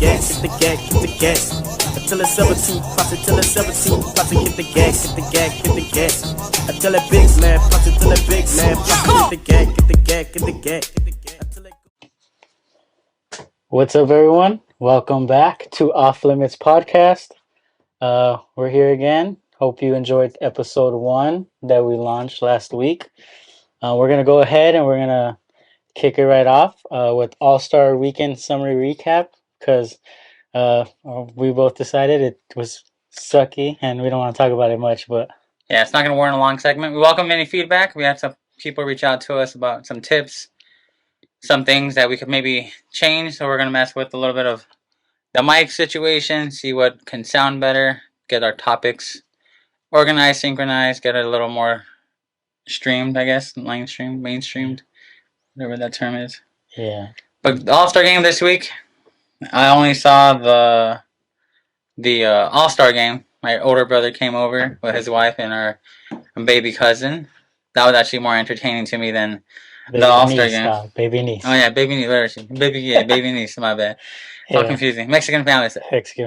gas, hit the gas, hit the gas. Until it's 17, pass it till it's 17, pass it, hit the gas, hit the gas, hit the gas. Until it big man, pass it till it big man, pass it, hit the gas, hit the gas, hit the gas, hit the gas. Until it... What's up, everyone? Welcome back to Off Limits Podcast. We're here again. Hope you enjoyed episode 1 that we launched last week. We're going to go ahead and we're going to kick it right off with All-Star Weekend Summary Recap because we both decided it was sucky and we don't want to talk about it much. But yeah, it's not going to warrant a long segment. We welcome any feedback. We had some people reach out to us about some tips, some things that we could maybe change. So we're going to mess with a little bit of the mic situation, see what can sound better, get our topics organized, synchronized, get it a little more streamed, I guess, mainstreamed, whatever that term is. yeah. But the All-Star game this week, I only saw the All-Star game. My older brother came over with his wife and our baby cousin. That was actually more entertaining to me than the All-Star game. Baby niece. Oh yeah, baby niece. Baby niece. My bad. It's all confusing. Mexican families.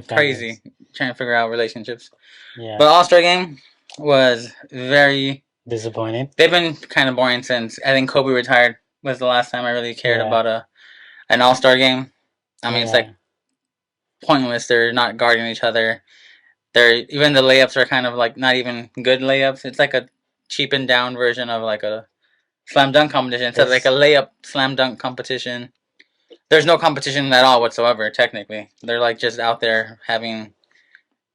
Crazy. Trying to figure out relationships. Yeah. But All-Star game was very disappointing. They've been kind of boring since I think Kobe retired. Was the last time I really cared about an All-Star game. I mean, it's like pointless. They're not guarding each other. Even the layups are kind of like not even good layups. It's like a cheapened down version of like a slam dunk competition. It's like a layup slam dunk competition. There's no competition at all whatsoever. Technically, they're like just out there having.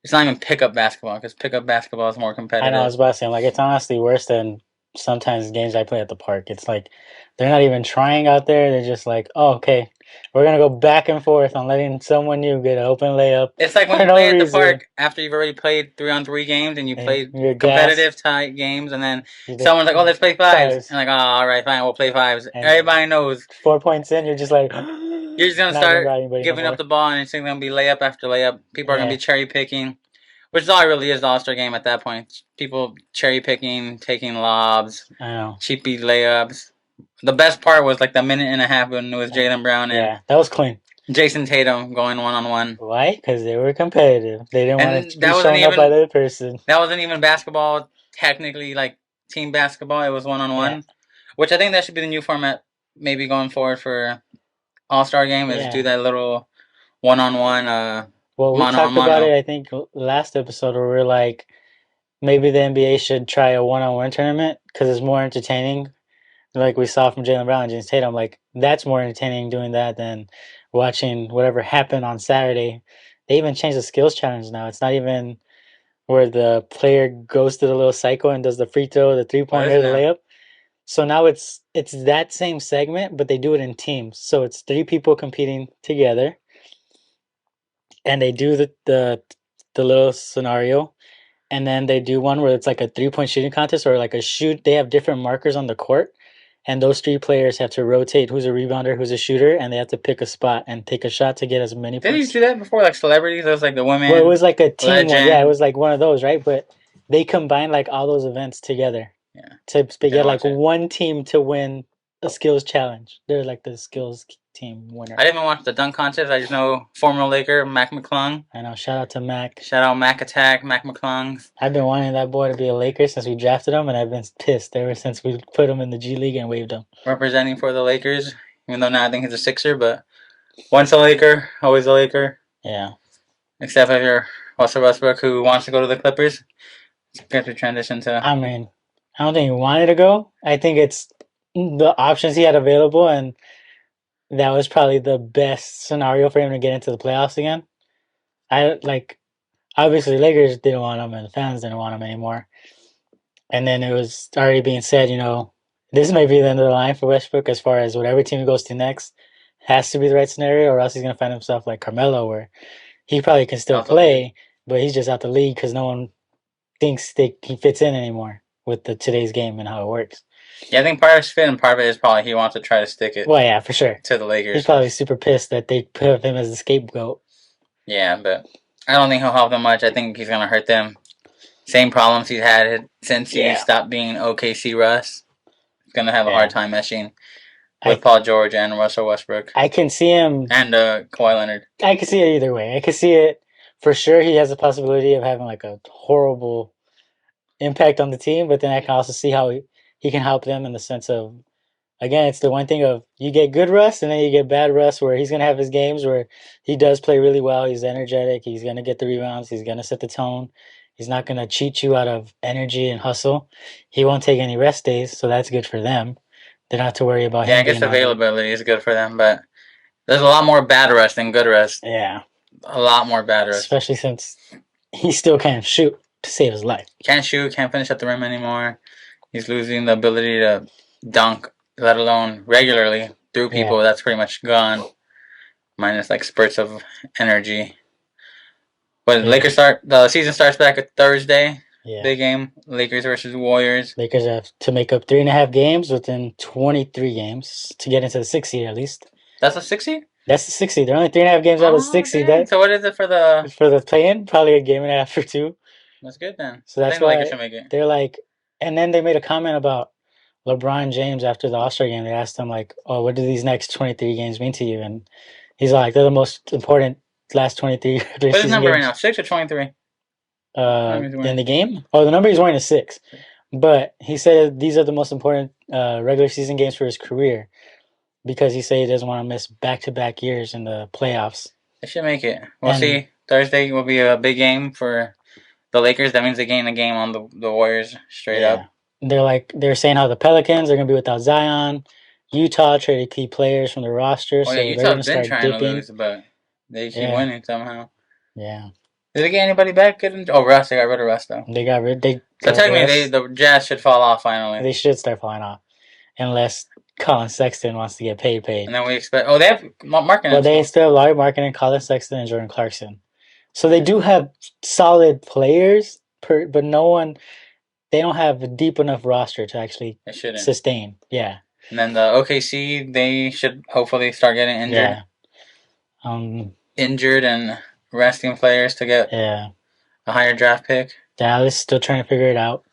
It's not even pickup basketball because pickup basketball is more competitive. I know. I was about to say, like, it's honestly worse than sometimes games I play at the park. It's like they're not even trying out there. They're just like, oh, okay, we're gonna go back and forth on letting someone new get an open layup. It's like when you play at the park after you've already played 3-on-3 games and you played competitive tight games, and then someone's like, oh, let's play fives. And like, oh, all right, fine, we'll play fives. And everybody knows 4 points in, you're just like. You're just going to start giving up the ball, and it's going to be layup after layup. People are going to be cherry picking, which is all it really is the All-Star game at that point. People cherry picking, taking lobs, cheapy layups. The best part was like the minute and a half when it was Jaylen Brown and that was clean. Jason Tatum going one-on-one. Why? Because they were competitive. They didn't want to be shown up by the other person. That wasn't even basketball, technically, like team basketball. It was one-on-one, which I think that should be the new format maybe going forward for All-Star game is do that little one-on-one well, we talked about it, I think, last episode where we're like, maybe the NBA should try a one-on-one tournament because it's more entertaining. Like we saw from Jaylen Brown and Jason Tatum, like that's more entertaining doing that than watching whatever happened on Saturday. They even changed the skills challenge now. It's not even where the player goes to the little cycle and does the free throw, the three-pointer, the layup. So now it's that same segment, but they do it in teams. So it's 3 people competing together, and they do the little scenario, and then they do one where it's like a 3-point shooting contest or like a shoot. They have different markers on the court, and those 3 players have to rotate who's a rebounder, who's a shooter, and they have to pick a spot and take a shot to get as many points. Didn't you do that before, like celebrities? It was like the women. Well, it was like a team one. Yeah, it was like one of those, right? But they combine like all those events together. Yeah. To get like one team to win a skills challenge. They're like the skills team winner. I didn't even watch the dunk contest. I just know former Laker Mac McClung. I know. Shout out to Mac. Shout out Mac Attack, Mac McClung. I've been wanting that boy to be a Laker since we drafted him, and I've been pissed ever since we put him in the G League and waived him. Representing for the Lakers, even though now I think he's a Sixer, but once a Laker, always a Laker. Yeah. Except if you're Russell Westbrook, who wants to go to the Clippers. It's good to transition to. I mean, I don't think he wanted to go. I think it's the options he had available, and that was probably the best scenario for him to get into the playoffs again. Obviously, Lakers didn't want him, and the fans didn't want him anymore. And then it was already being said, this may be the end of the line for Westbrook as far as whatever team he goes to next has to be the right scenario, or else he's going to find himself like Carmelo, where he probably can still play, but he's just out the league because no one thinks he fits in anymore with today's game and how it works. Yeah, I think part of his fit and part of it is probably he wants to try to stick it. Well, yeah, for sure. To the Lakers. He's probably super pissed that they put him as the scapegoat. Yeah, but I don't think he'll help them much. I think he's going to hurt them. Same problems he's had since he stopped being OKC Russ. He's going to have a hard time meshing. with Paul George and Russell Westbrook. I can see him. And Kawhi Leonard. I can see it either way. I can see it for sure. He has a possibility of having like a horrible impact on the team, but then I can also see how he can help them in the sense of, again, it's the one thing of you get good Russ and then you get bad Russ where he's going to have his games where he does play really well. He's energetic. He's going to get the rebounds. He's going to set the tone. He's not going to cheat you out of energy and hustle. He won't take any rest days, so that's good for them. They don't have to worry about him. Yeah, I guess availability is good for them, but there's a lot more bad rest than good rest. Yeah. A lot more bad rest. Especially since he still can't shoot to save his life. Can't shoot, can't finish at the rim anymore. He's losing the ability to dunk, let alone regularly through people. Yeah. That's pretty much gone. Minus like spurts of energy. But the season starts back at Thursday. Yeah. Big game. Lakers versus Warriors. Lakers have to make up 3.5 games within 23 games to get into the 6th seed at least. That's a 6th seed? That's the 6th seed. They're only 3.5 games out of the 6th seed. So what is it for the play-in? Probably a game and a half or two. That's good then. So that's why they're like, and then they made a comment about LeBron James after the All-Star game. They asked him like, "Oh, what do these next 23 games mean to you?" And he's like, "They're the most important last 23." What's his number right now? 6 or 23? In the game? Oh, the number he's wearing is 6. But he said these are the most important regular season games for his career because he said he doesn't want to miss back-to-back years in the playoffs. They should make it. We'll see. Thursday will be a big game for the Lakers. That means they gain a game on the Warriors straight up. They're saying how the Pelicans are going to be without Zion. Utah traded key players from the roster. Oh, yeah, Utah's been trying to lose, but they keep winning somehow. Yeah. Did they get anybody back? Russ. They got rid of Russ, though. So technically, the Jazz should fall off finally. They should start falling off. Unless Colin Sexton wants to get paid. And then we expect... Oh, they have Markkanen. Well, they still have Larry Markkanen, Colin Sexton, and Jordan Clarkson. So they do have solid players, but no one... They don't have a deep enough roster to actually sustain. Yeah. And then the OKC, they should hopefully start getting injured. Yeah. Injured and resting players to get a higher draft pick. Dallas still trying to figure it out.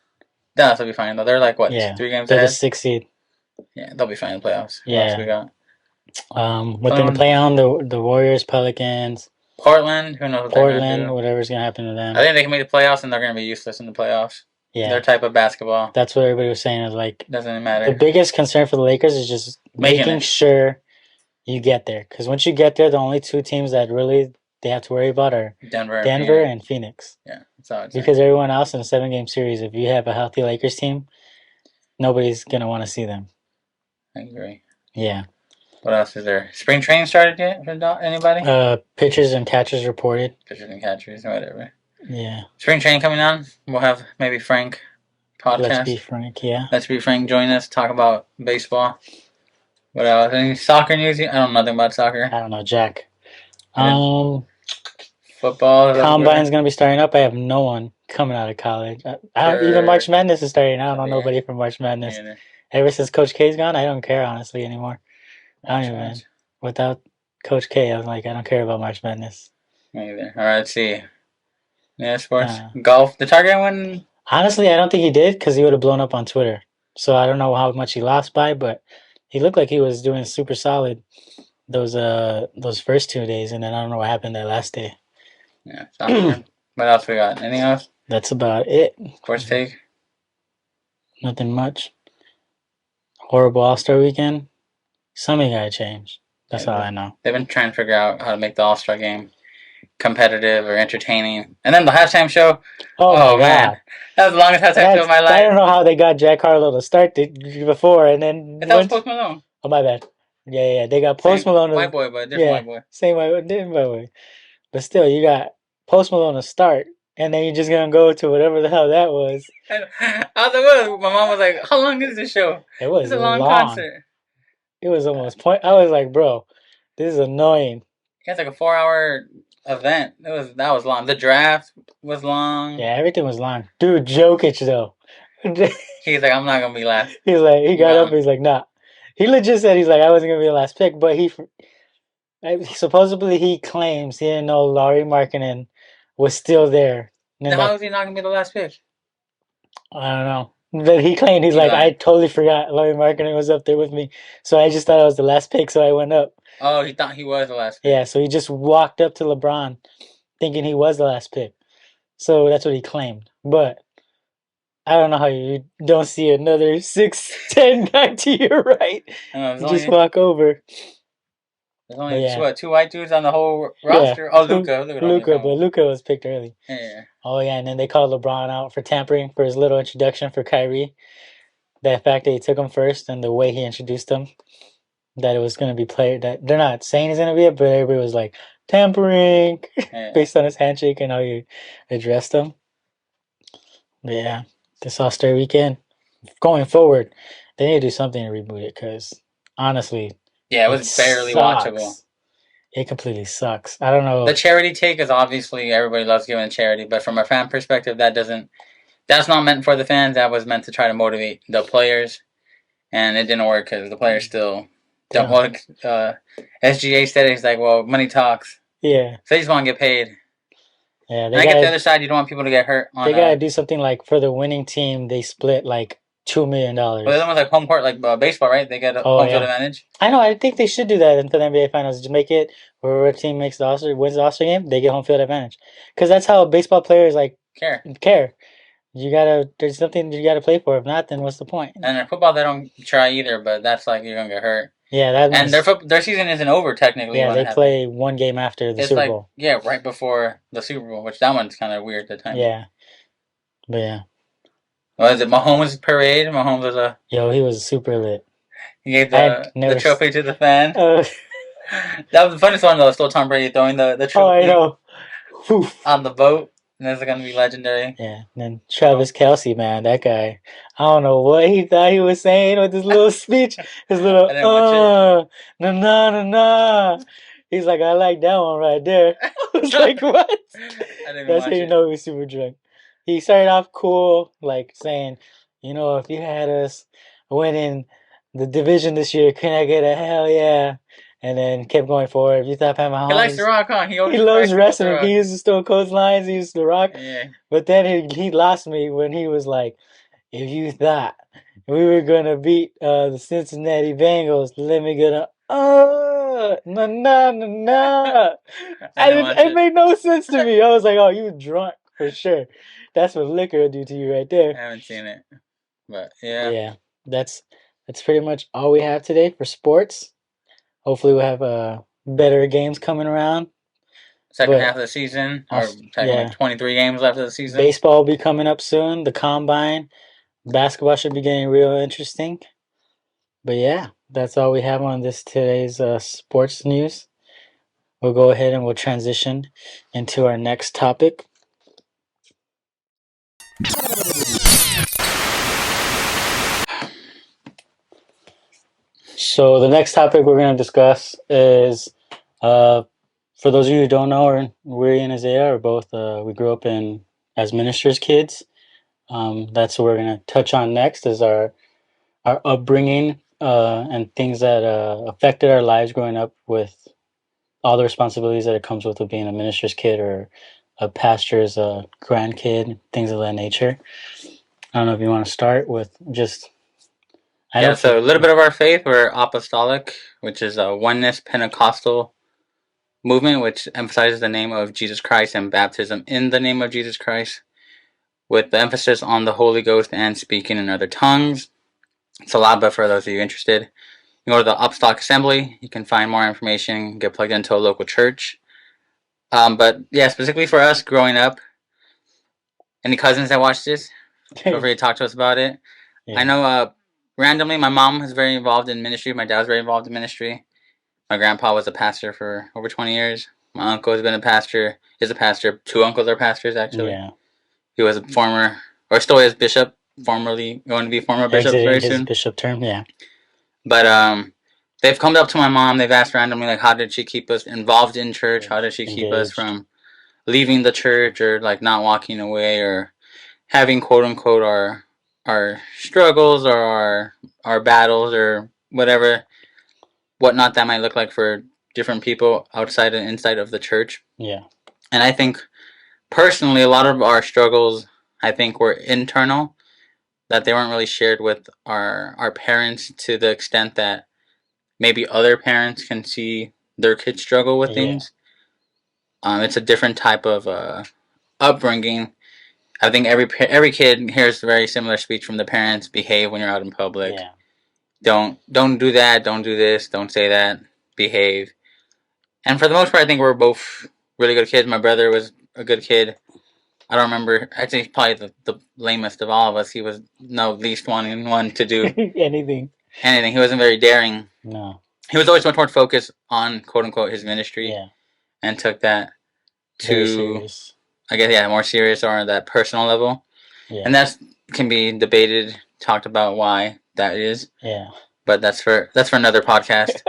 Dallas will be fine, though. They're like, 3 games ahead? They're the 6th seed. Yeah, they'll be fine in the playoffs. Yeah. What else we got? Within the play-on, the Warriors, Pelicans... Portland, who knows what they're going to do. Whatever's going to happen to them. I think they can make the playoffs, and they're going to be useless in the playoffs. Yeah. Their type of basketball. That's what everybody was saying. Is like doesn't matter. The biggest concern for the Lakers is just making sure you get there. Because once you get there, the only 2 teams that really they have to worry about are Denver and Phoenix. Yeah, that's all. Because everyone else in a 7-game series, if you have a healthy Lakers team, nobody's gonna want to see them. I agree. Yeah. What else is there? Spring training started yet? Anybody? Pitchers and catchers reported. Pitchers and catchers, whatever. Yeah. Spring training coming on. We'll have maybe Frank podcast. Let's Be Frank, yeah. Let's Be Frank join us, talk about baseball. What else? Any soccer news? I don't know nothing about soccer. I don't know, Jack. Football. Combine's going to be starting up. I have no one coming out of college. Even March Madness is starting. I don't know nobody from March Madness. Ever since Coach K's gone, I don't care, honestly, anymore. Without Coach K, I was like, I don't care about March Madness. Me either. All right, let's see. Yeah, sports. Golf. Did Tiger win? Honestly, I don't think he did because he would have blown up on Twitter. So I don't know how much he lost by, but he looked like he was doing super solid those first 2 days, and then I don't know what happened that last day. Yeah. What else we got? Anything else? That's about it. Sports take? Nothing much. Horrible All-Star weekend. Something got to change. That's all I know. They've been trying to figure out how to make the All-Star game competitive or entertaining. And then the halftime show. Oh man. That was the longest halftime show of my life. I don't know how they got Jack Harlow to start before and then... That was Post Malone. Oh, my bad. Yeah. They got Post Malone. White boy, but different white boy. Same white boy, different white boy. But still, you got Post Malone to start, and then you're just going to go to whatever the hell that was. My mom was like, how long is this show? It's a long concert. It was almost I was like, bro, this is annoying. It's like a 4-hour event. That was long. The draft was long. Yeah, everything was long. Dude, Jokic though. He's like, I'm not gonna be last. He's like, he got up. He's like, nah. He legit said he's like, I wasn't gonna be the last pick, but supposedly he claims he didn't know Larry Markkanen was still there. Then how is he not gonna be the last pick? I don't know. But he claimed, he's like, I totally forgot Larry Markkinen was up there with me. So I just thought I was the last pick, so I went up. Oh, he thought he was the last pick. Yeah, so he just walked up to LeBron thinking he was the last pick. So that's what he claimed. But I don't know how you don't see another 6'10" guy to your right. You just walk over. There's only two white dudes on the whole roster. Yeah. Oh, Luka. But Luka was picked early. Yeah. Oh, yeah, and then they called LeBron out for tampering for his little introduction for Kyrie. The fact that he took him first and the way he introduced him, that it was going to be played. That they're not saying he's going to be it, but everybody was like, tampering, based on his handshake and how he addressed him. But yeah, this All-Star weekend, going forward, they need to do something to reboot it because, honestly, yeah, it was barely watchable. It completely sucks. I don't know. The charity take is obviously everybody loves giving charity, but from a fan perspective, that's not meant for the fans. That was meant to try to motivate the players, and it didn't work because the players still don't want. SGA said he's like, well, money talks. Yeah. So they just want to get paid. Yeah. I get the other side. You don't want people to get hurt. They gotta do something like for the winning team. They split like $2 million. Well, the other one's like home court, like baseball, right? They get a home field advantage. I know. I think they should do that for the NBA Finals. Just make it wherever a team wins the All-Star game, they get home field advantage. Because that's how baseball players care. You gotta. There's something you gotta play for. If not, then what's the point? And in football, they don't try either. But that's like you're gonna get hurt. Yeah, and their season isn't over technically. Yeah, they play one game after the Super Bowl. Yeah, right before the Super Bowl, which that one's kind of weird at the time. Yeah, but yeah. Was it Mahomes' parade? Mahomes was he was super lit. He gave the trophy to the fan. That was the funniest one though. Still Tom Brady throwing the trophy. Oh, I know. On the boat. And this is gonna be legendary. Yeah. And then Travis Kelce, man, that guy. I don't know what he thought he was saying with his little speech. His little nah. He's like, I like that one right there. I was like, what? That's how you know he was super drunk. He started off cool, like saying, if you had us winning the division this year, can I get a hell yeah? And then kept going forward. If you thought Pat Mahomes, he likes The Rock, huh? He loves wrestling. He used to Stone Cold lines. He used The Rock. Yeah. But then he lost me when he was like, if you thought we were gonna beat the Cincinnati Bengals, let me get a no. It made no sense to me. I was like, oh, you drunk for sure. That's what liquor will do to you right there. I haven't seen it, but yeah. Yeah, that's pretty much all we have today for sports. Hopefully we'll have better games coming around. Second half of the season, or 23 games left of the season. Baseball will be coming up soon. The combine. Basketball should be getting real interesting. But yeah, that's all we have on today's sports news. We'll go ahead and we'll transition into our next topic. So the next topic we're going to discuss is, for those of you who don't know, we and Isaiah are both, we grew up as ministers' kids. That's what we're going to touch on next is our upbringing and things that affected our lives growing up with all the responsibilities that it comes with being a minister's kid or a pastor's grandkid, things of that nature. I don't know if you want to start with just... So a little bit of our faith. We're apostolic, which is a oneness Pentecostal movement, which emphasizes the name of Jesus Christ and baptism in the name of Jesus Christ, with the emphasis on the Holy Ghost and speaking in other tongues. It's a lot, but for those of you interested, you go to the Apostolic Assembly. You can find more information, get plugged into a local church. But yeah, specifically for us growing up, any cousins that watch this, feel free to talk to us about it. Yeah. I know randomly my mom is very involved in ministry. My dad was very involved in ministry. My grandpa was a pastor for over 20 years. My uncle has been a pastor, is a pastor. 2 uncles are pastors, actually. Yeah. He was a former, or still is bishop, formerly going to be former bishop very soon. His bishop term, yeah. But they've come up to my mom. They've asked randomly, like, how did she keep us involved in church? How did she keep us from leaving the church or, like, not walking away or having, quote-unquote, our struggles or our battles or whatnot that might look like for different people outside and inside of the church. Yeah. And I think, personally, a lot of our struggles, I think, were internal. that they weren't really shared with our parents to the extent that maybe other parents can see their kids struggle with things. It's a different type of upbringing. I think every kid hears a very similar speech from the parents: behave when you're out in public. Yeah. Don't do that. Don't do this. Don't say that. Behave. And for the most part, I think we're both really good kids. My brother was a good kid. I don't remember. I think he's probably the lamest of all of us. He was least one to do anything. He wasn't very daring. No. He was always much more focused on quote unquote his ministry. Yeah. And took that to, I guess, more serious or on that personal level. Yeah. And that can be debated, talked about why that is. Yeah. But that's for another podcast.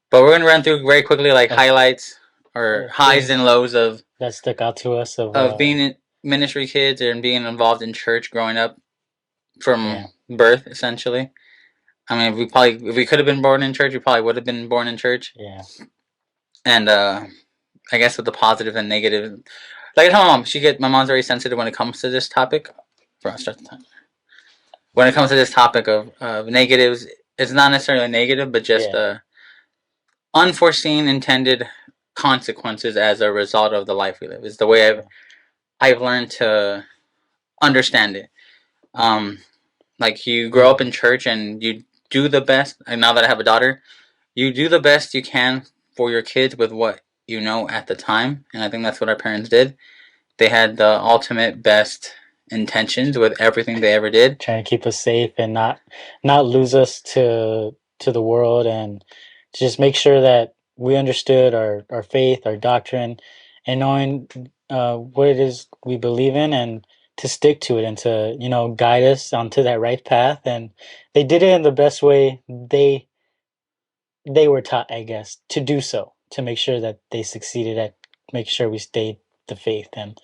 But we're gonna run through very quickly highlights or highs and lows of that stuck out to us of being ministry kids and being involved in church growing up from birth, essentially. I mean, if we could have been born in church, we probably would have been born in church. Yeah. And I guess with the positive and negative, like at home, my mom's very sensitive when it comes to this topic. When it comes to this topic of negatives, it's not necessarily negative, but just unforeseen intended consequences as a result of the life we live. Is the way I've learned to understand it. Like you grow up in church and you do the best. And now that I have a daughter, you do the best you can for your kids with what you know at the time. And I think that's what our parents did. They had the ultimate best intentions with everything they ever did. Trying to keep us safe and not lose us to the world, and just make sure that we understood our faith, our doctrine, and knowing what it is we believe in, and to stick to it and to, guide us onto that right path. And they did it in the best way they were taught, I guess, to do so, to make sure that they succeeded at making sure we stayed the faith and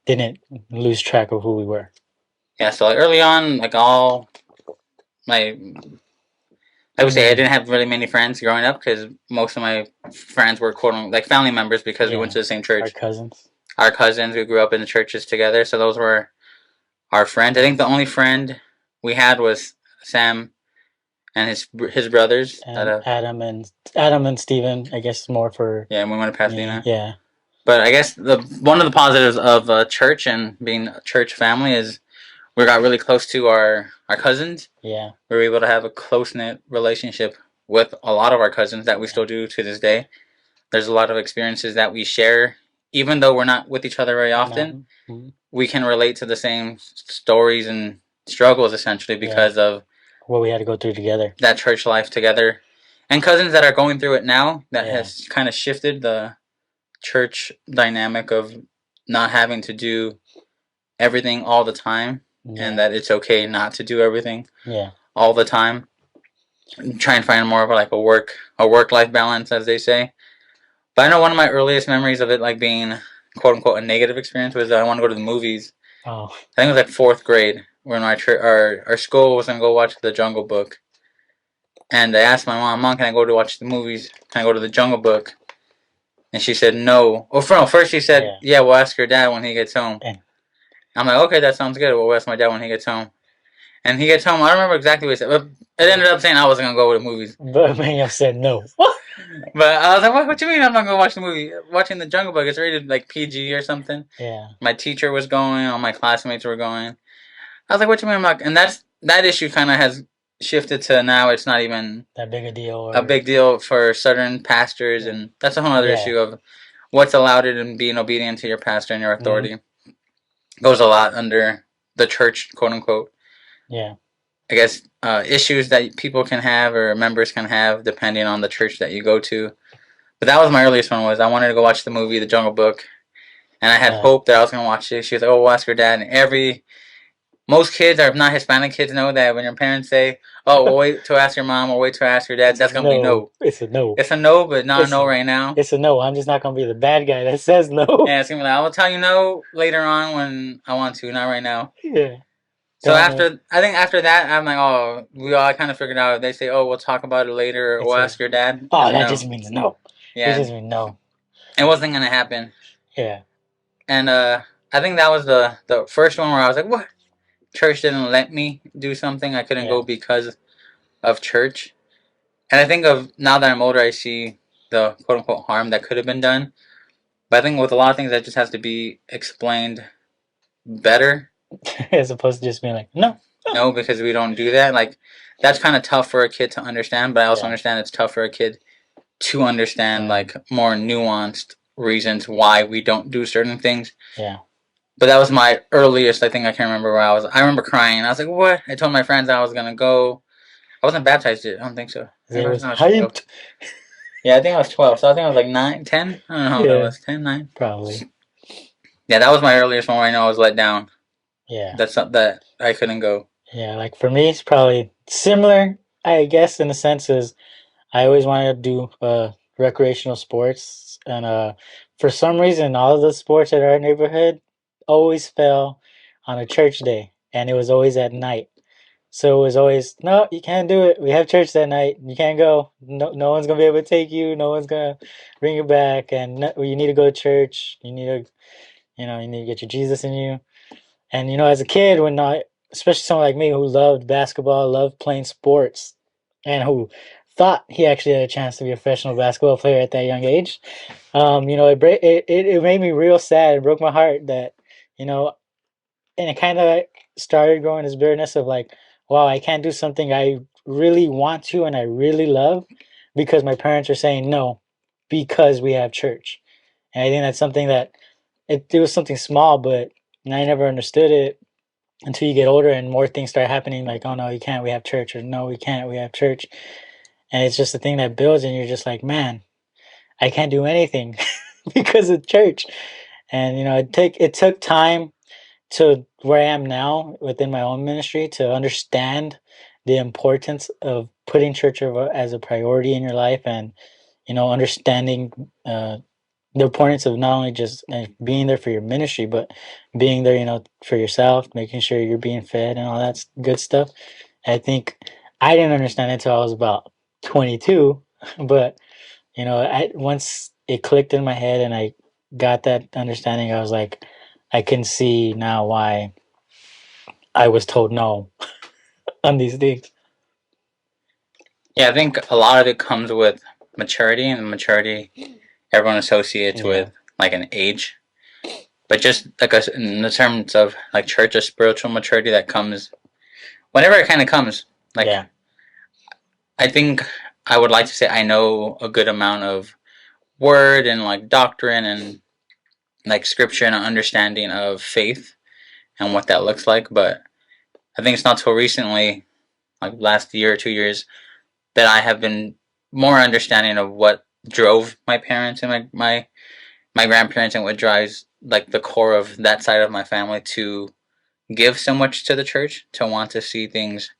didn't lose track of who we were. Yeah, so early on, all I would say I didn't have really many friends growing up because most of my friends were family members because we went to the same church. Our cousins, we grew up in the churches together, so those were our friends. I think the only friend we had was Sam and his brothers. And Adam and Steven, I guess more for... Yeah, we went to Pasadena. Yeah. But I guess one of the positives of church and being a church family is we got really close to our cousins. Yeah. We were able to have a close-knit relationship with a lot of our cousins that we still do to this day. There's a lot of experiences that we share. Even though we're not with each other very often, we can relate to the same stories and struggles, essentially, because of what we had to go through together. That church life together. And cousins that are going through it now, that has kind of shifted the church dynamic of not having to do everything all the time, and that it's okay not to do everything all the time. Try and find more of a work-life balance, as they say. But I know one of my earliest memories of it being quote unquote a negative experience was I wanted to go to the movies. Oh. I think it was 4th grade when our school was gonna go watch The Jungle Book. And I asked my mom, can I go to watch the movies? Can I go to The Jungle Book? And she said no. First she said, we'll ask your dad when he gets home. I'm like, okay, that sounds good. We'll ask my dad when he gets home. And he gets home, I don't remember exactly what he said, but it ended up saying I wasn't going to go to the movies. But Manuel said no. But I was like, what you mean I'm not going to watch the movie? Watching The Jungle Book, it's rated PG or something. Yeah. My teacher was going, all my classmates were going. I was like, what you mean I'm not? And that issue kind of has shifted to now it's not even that big a deal. A big deal for certain pastors, and that's a whole other issue of what's allowed in being obedient to your pastor and your authority. Goes a lot under the church, quote unquote. Yeah. I guess issues that people can have or members can have depending on the church that you go to. But that was my earliest one. Was I wanted to go watch the movie The Jungle Book, and I had hope that I was going to watch it. She was like, "Oh, we'll ask your dad." And most kids, or if not Hispanic kids, know that when your parents say, "Oh, we'll wait to ask your mom or wait to ask your dad," that's going to be no. It's a no. It's a no, but not a no right now. It's a no. I'm just not going to be the bad guy that says no. Yeah, it's going to be I will tell you no later on when I want to, not right now. Yeah. So I think after that, I'm like, oh, we all kind of figured out. If they say, oh, we'll talk about it later, or we'll ask your dad. Oh, that just means no. Yeah. It just means no. It wasn't going to happen. Yeah. And I think that was the first one where I was like, what? church didn't let me do something. I couldn't go because of church. And I think of now that I'm older, I see the quote unquote harm that could have been done. But I think with a lot of things, that just has to be explained better. As opposed to just being like, no. No, because we don't do that. Like, that's kind of tough for a kid to understand. But I also understand it's tough for a kid to understand like more nuanced reasons why we don't do certain things. Yeah. But that was my earliest. I think I can remember where I was. I remember crying. I was like, "What?" I told my friends I was gonna go. I wasn't baptized yet. I don't think so. It was hyped. Yeah, I think I was 12. So I think I was like 9, 10. I don't know how old I was. 10, 9? Probably. Yeah, that was my earliest one where I know I was let down. Yeah. That's not that I couldn't go. Yeah, like for me, it's probably similar, I guess, in a sense, is I always wanted to do recreational sports. And for some reason, all of the sports at our neighborhood always fell on a church day. And it was always at night. So it was always, no, you can't do it. We have church that night. You can't go. No one's gonna be able to take you. No one's gonna bring you back. And you need to go to church. You need to, you need to get your Jesus in you. And as a kid, especially someone like me who loved basketball, loved playing sports, and who thought he actually had a chance to be a professional basketball player at that young age, it made me real sad. It broke my heart that, and it kind of started growing this bitterness of like, wow, I can't do something I really want to and I really love because my parents are saying no because we have church. And I think that's something that it was something small, but I never understood it until you get older and more things start happening. Like, oh no, you can't. We have church, or no, we can't. We have church, and it's just a thing that builds, and you're just like, man, I can't do anything because of church. And it took time to where I am now within my own ministry to understand the importance of putting church as a priority in your life, and understanding the importance of not only just being there for your ministry, but being there, for yourself, making sure you're being fed and all that good stuff. I think I didn't understand it until I was about 22, but once it clicked in my head and I got that understanding, I was like, I can see now why I was told no on these things. Yeah, I think a lot of it comes with maturity, and maturity everyone associates with like an age. But just like in the terms of like church or spiritual maturity that comes whenever it kind of comes. Like, I think I would like to say I know a good amount of word and like doctrine and like scripture and understanding of faith and what that looks like. But I think it's not till recently, like last year or 2 years, that I have been more understanding of what drove my parents and my grandparents and what drives like the core of that side of my family to give so much to the church, to want to see things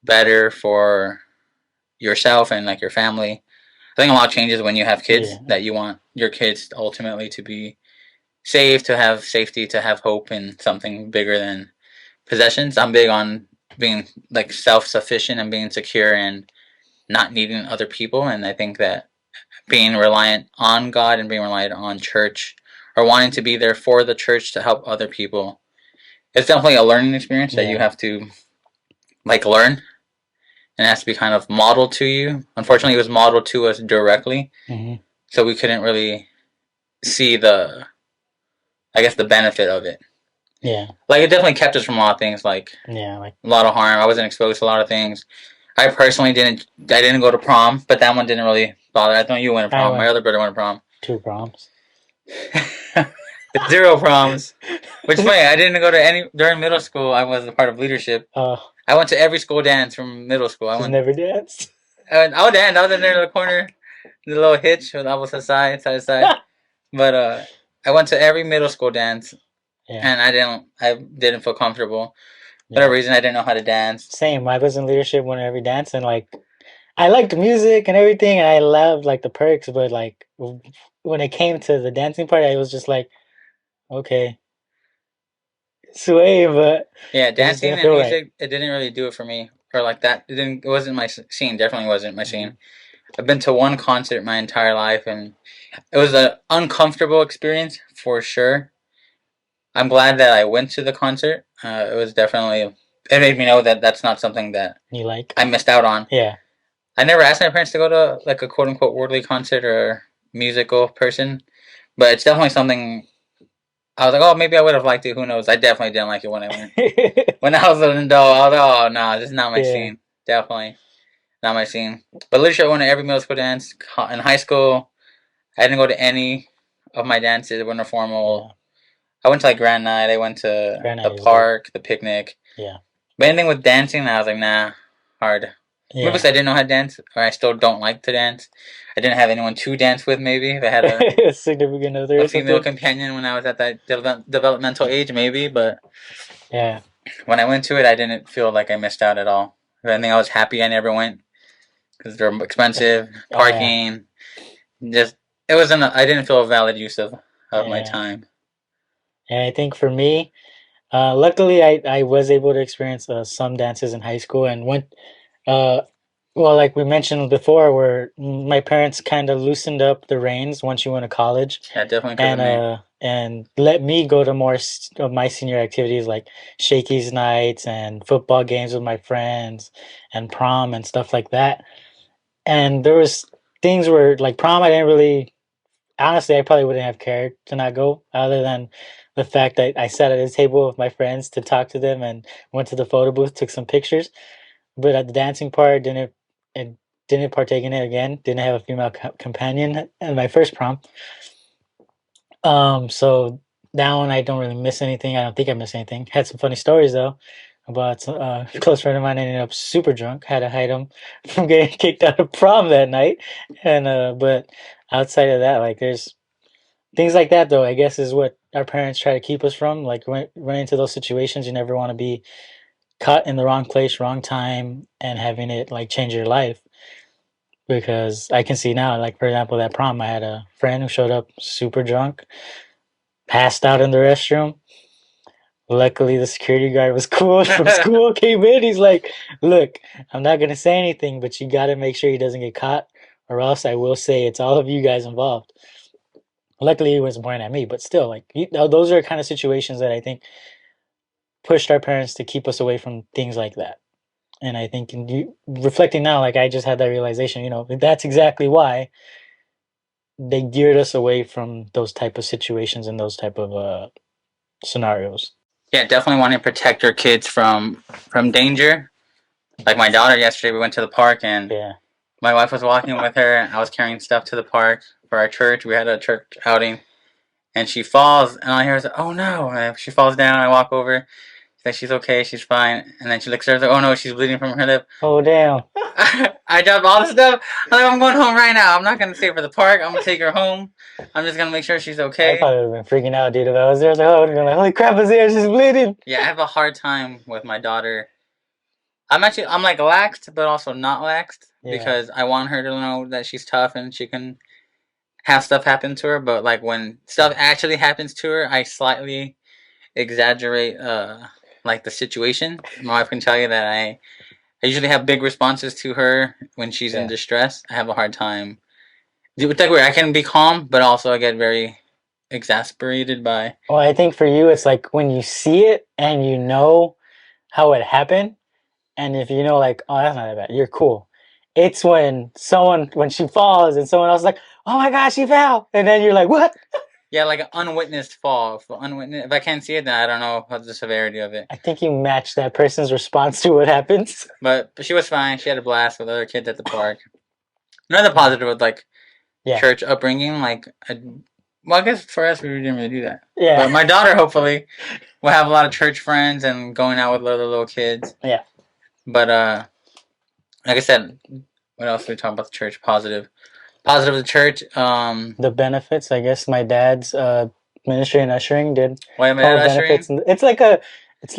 better for yourself and like your family. I think a lot changes when you have kids, that you want your kids ultimately to be safe, to have safety, to have hope in something bigger than possessions. I'm big on being like self-sufficient and being secure and not needing other people. And I think that being reliant on God and being reliant on church, or wanting to be there for the church to help other people, it's definitely a learning experience that you have to like learn, and it has to be kind of modeled to you. Unfortunately, it was modeled to us directly, so we couldn't really see the benefit of it. Yeah, like it definitely kept us from a lot of things, like a lot of harm. I wasn't exposed to a lot of things. I personally didn't go to prom, but that one didn't really bother. I thought you went to prom. My other brother went to prom. 2 proms. 0 proms. Which is funny. I didn't go to any during middle school. I was a part of leadership. I went to every school dance from middle school. I never danced. I would dance. I was in there in the corner, the little hitch with opposite side to side. But I went to every middle school dance, and I didn't feel comfortable. For whatever reason, I didn't know how to dance. Same. I was in leadership when every dance, and like I liked the music and everything, and I loved like the perks, but like when it came to the dancing part, I was just like, okay, sway, but dancing and music, it didn't really do it for me, or like that. It wasn't my scene. Definitely wasn't my scene. I've been to one concert my entire life, and it was an uncomfortable experience for sure. I'm glad that I went to the concert. It was definitely, it made me know that that's not something that you like. I missed out on. Yeah. I never asked my parents to go to like a quote unquote worldly concert or musical person, but it's definitely something. I was like, oh, maybe I would have liked it. Who knows? I definitely didn't like it when I went. When I was an adult, I was like, oh no, this is not my scene. Definitely not my scene. But literally, I went to every middle school dance. In high school, I didn't go to any of my dances. They weren't formal. I went to like Grand Night. I went to the park, the picnic. Yeah. But anything with dancing, I was like, nah, hard. Yeah. Maybe because I didn't know how to dance, or I still don't like to dance. I didn't have anyone to dance with, maybe. If I had a significant other. A female companion when I was at that developmental age, maybe. But yeah, when I went to it, I didn't feel like I missed out at all. If anything, I was happy I never went because they're expensive, parking. Just it wasn't. I didn't feel a valid use of my time. And I think for me, luckily, I was able to experience some dances in high school and went. Well, like we mentioned before, where my parents kind of loosened up the reins once you went to college. Yeah, definitely. And let me go to more of my senior activities like Shakey's nights and football games with my friends and prom and stuff like that. And there was things where like prom, I didn't really. Honestly, I probably wouldn't have cared to not go, other than the fact that I sat at a table with my friends to talk to them and went to the photo booth, took some pictures. But at the dancing part, didn't partake in it again. Didn't have a female companion at my first prom. So that one I don't really miss anything. I don't think I miss anything. Had some funny stories though about a close friend of mine ended up super drunk. Had to hide him from getting kicked out of prom that night. And but outside of that, like there's things like that though. I guess is what our parents try to keep us from. Like running into those situations, you never want to be caught in the wrong place, wrong time, and having it like change your life. Because I can see now, like for example, that prom, I had a friend who showed up super drunk, passed out in the restroom. Luckily, the security guard was cool from school, came in. He's like, look, I'm not going to say anything, but you got to make sure he doesn't get caught, or else I will say it's all of you guys involved. Luckily, he wasn't pointing at me, but still, like, those are kind of situations that I think pushed our parents to keep us away from things like that. And I think reflecting now, like I just had that realization, that's exactly why they geared us away from those type of situations and those type of scenarios. Yeah, definitely want to protect your kids from danger. Like my daughter yesterday, we went to the park and my wife was walking with her. I was carrying stuff to the park for our church. We had a church outing, and she falls, and I hear her say, "Oh no!" And she falls down. I walk over. She's okay, she's fine. And then she looks at her, like, oh no, she's bleeding from her lip. Oh damn. I dropped all the stuff. I'm going home right now. I'm not going to stay for the park. I'm going to take her home. I'm just going to make sure she's okay. I probably would have been freaking out, dude, if I was there. I would have been like, holy crap, is there? She's bleeding. Yeah, I have a hard time with my daughter. I'm like laxed, but also not laxed. Because I want her to know that she's tough and she can have stuff happen to her. But like when stuff actually happens to her, I slightly exaggerate like the situation. My wife can tell you that I usually have big responses to her when she's in distress. I have a hard time. It's like where I can be calm, but also I get very exasperated by. Well, I think for you, it's like when you see it and you know how it happened, and if you know, like, oh, that's not that bad, you're cool. It's when she falls and someone else is like, oh my gosh, she fell, and then you're like, what? Yeah, like an unwitnessed fall. If I can't see it, then I don't know the severity of it. I think you match that person's response to what happens. But she was fine. She had a blast with other kids at the park. Another positive with like church upbringing, like, I guess for us we didn't really do that. Yeah. But my daughter hopefully will have a lot of church friends and going out with other little kids. Yeah. But like I said, what else are we talking about the church? Positive of the church. The benefits, I guess my dad's ministry and ushering did. Why am I benefits? It's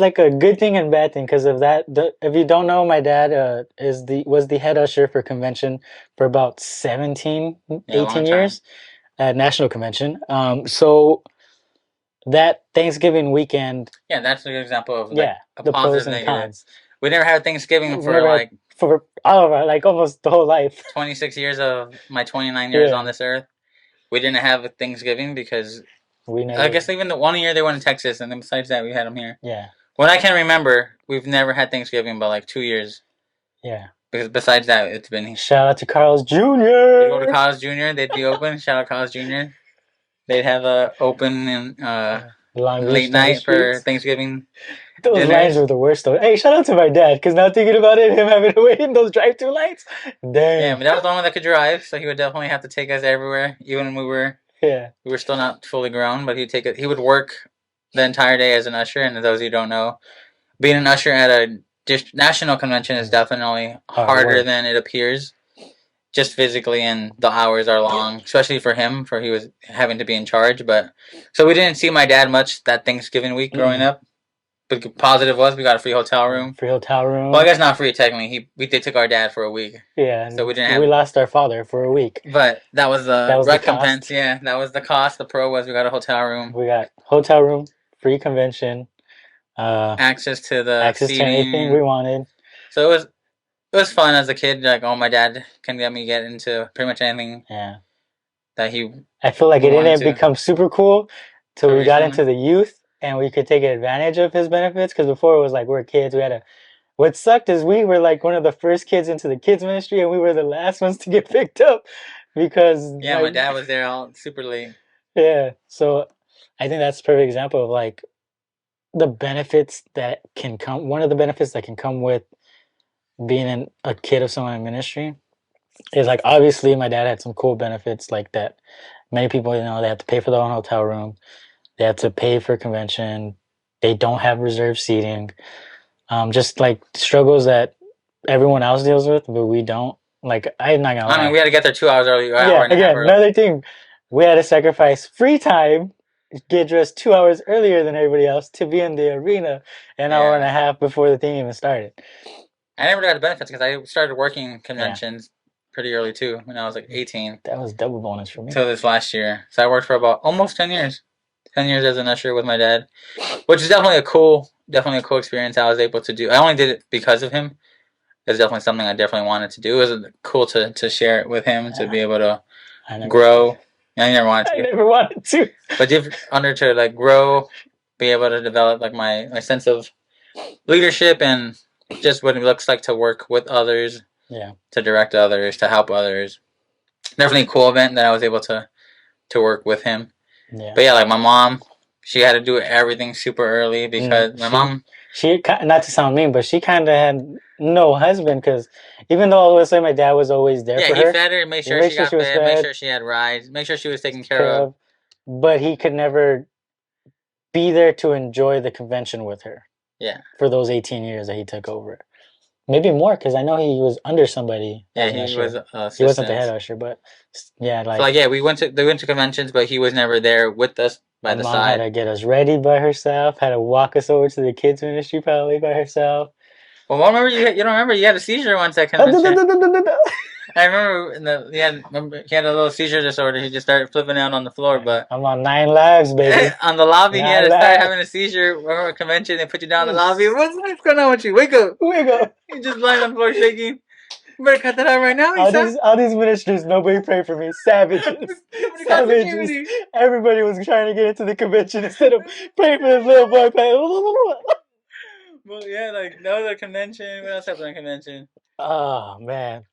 like a good thing and bad thing because of that. If you don't know, my dad was the head usher for convention for about 18 years at National Convention. So that Thanksgiving weekend. Yeah, that's a good example of the pros and cons. We never had Thanksgiving for all of our, like almost the whole life. 26 years of my 29 years on this earth. We didn't have Thanksgiving because We never. I guess even the 1 year they went to Texas, and then besides that, we had them here. Yeah. When I can remember, we've never had Thanksgiving but like 2 years. Yeah. Because besides that, it's been. Shout out to Carl's Jr. You go to Carl's Jr., they'd be open. Shout out Carl's Jr. They'd have a open and late night for Thanksgiving. Those dinners. Lines were the worst though. Hey, shout out to my dad, because now thinking about it, him having to wait in those drive-through lights. Damn. Yeah, but that was the only one that could drive, so he would definitely have to take us everywhere, even when we were still not fully grown. But he would work the entire day as an usher. And those who don't know, being an usher at a national convention is definitely harder than it appears. Just physically, and the hours are long, especially for him, for he was having to be in charge. But so we didn't see my dad much that Thanksgiving week growing up. But the positive was we got a free hotel room. Free hotel room. Well, I guess not free technically. They took our dad for a week. Yeah. So we lost our father for a week. But that was the recompense. Yeah, that was the cost. The pro was we got a hotel room. We got hotel room, free convention, access to the seating. To anything we wanted. So it was fun as a kid. Like, my dad can get into pretty much anything. Yeah. That he. I feel like it didn't become super cool till we got into the youth. And we could take advantage of his benefits, because before it was like we're kids. What sucked is we were like one of the first kids into the kids ministry, and we were the last ones to get picked up because my dad was there all super late. Yeah, so I think that's a perfect example of like the benefits that can come. One of the benefits that can come with being a kid of someone in ministry is like, obviously my dad had some cool benefits like that. Many people, they have to pay for their own hotel room. They have to pay for convention. They don't have reserved seating. Just like struggles that everyone else deals with, but we don't. Like, I'm not gonna lie. I mean, we had to get there 2 hours early. Yeah, again, another thing. We had to sacrifice free time, get dressed 2 hours earlier than everybody else to be in the arena an hour and a half before the thing even started. I never got the benefits because I started working conventions pretty early too when I was like 18. That was double bonus for me. Until this last year. So I worked for about almost 10 years. 10 years as an usher with my dad, which is definitely a cool experience. I was able to do. I only did it because of him. It's definitely something I definitely wanted to do. It was cool to share it with him, to be able to grow. I never wanted to. But to like grow, be able to develop like my sense of leadership and just what it looks like to work with others. Yeah. To direct others, to help others. Definitely a cool event that I was able to work with him. Yeah. But yeah, like my mom, she had to do everything super early because my mom. She, not to sound mean, but she kind of had no husband, because even though all of a sudden my dad was always there for her. Yeah, he fed her, made sure she got fed, make sure she had rides, make sure she was taken care of. But he could never be there to enjoy the convention with her. Yeah. For those 18 years that he took over. Maybe more, because I know he was under somebody. Yeah, he was. He wasn't the head usher, but yeah, like. So like, yeah, they went to conventions, but he was never there with us by the Mom side. Had to get us ready by herself. Had to walk us over to the kids ministry probably by herself. Well, remember you don't remember you had a seizure once at convention. I remember he had a little seizure disorder. He just started flipping out on the floor. But I'm on 9 lives, baby. On the lobby, he had to start having a seizure. Remember a convention? They put you down in the lobby. What's going on with you? Wake up! Wake up! You just lying on the floor shaking. You better cut that out right now. All these ministers, nobody prayed for me. Savages. Savages. Everybody was trying to get into the convention instead of praying for this little boy. Well, yeah, like that was a convention. What else happened at convention? Oh man.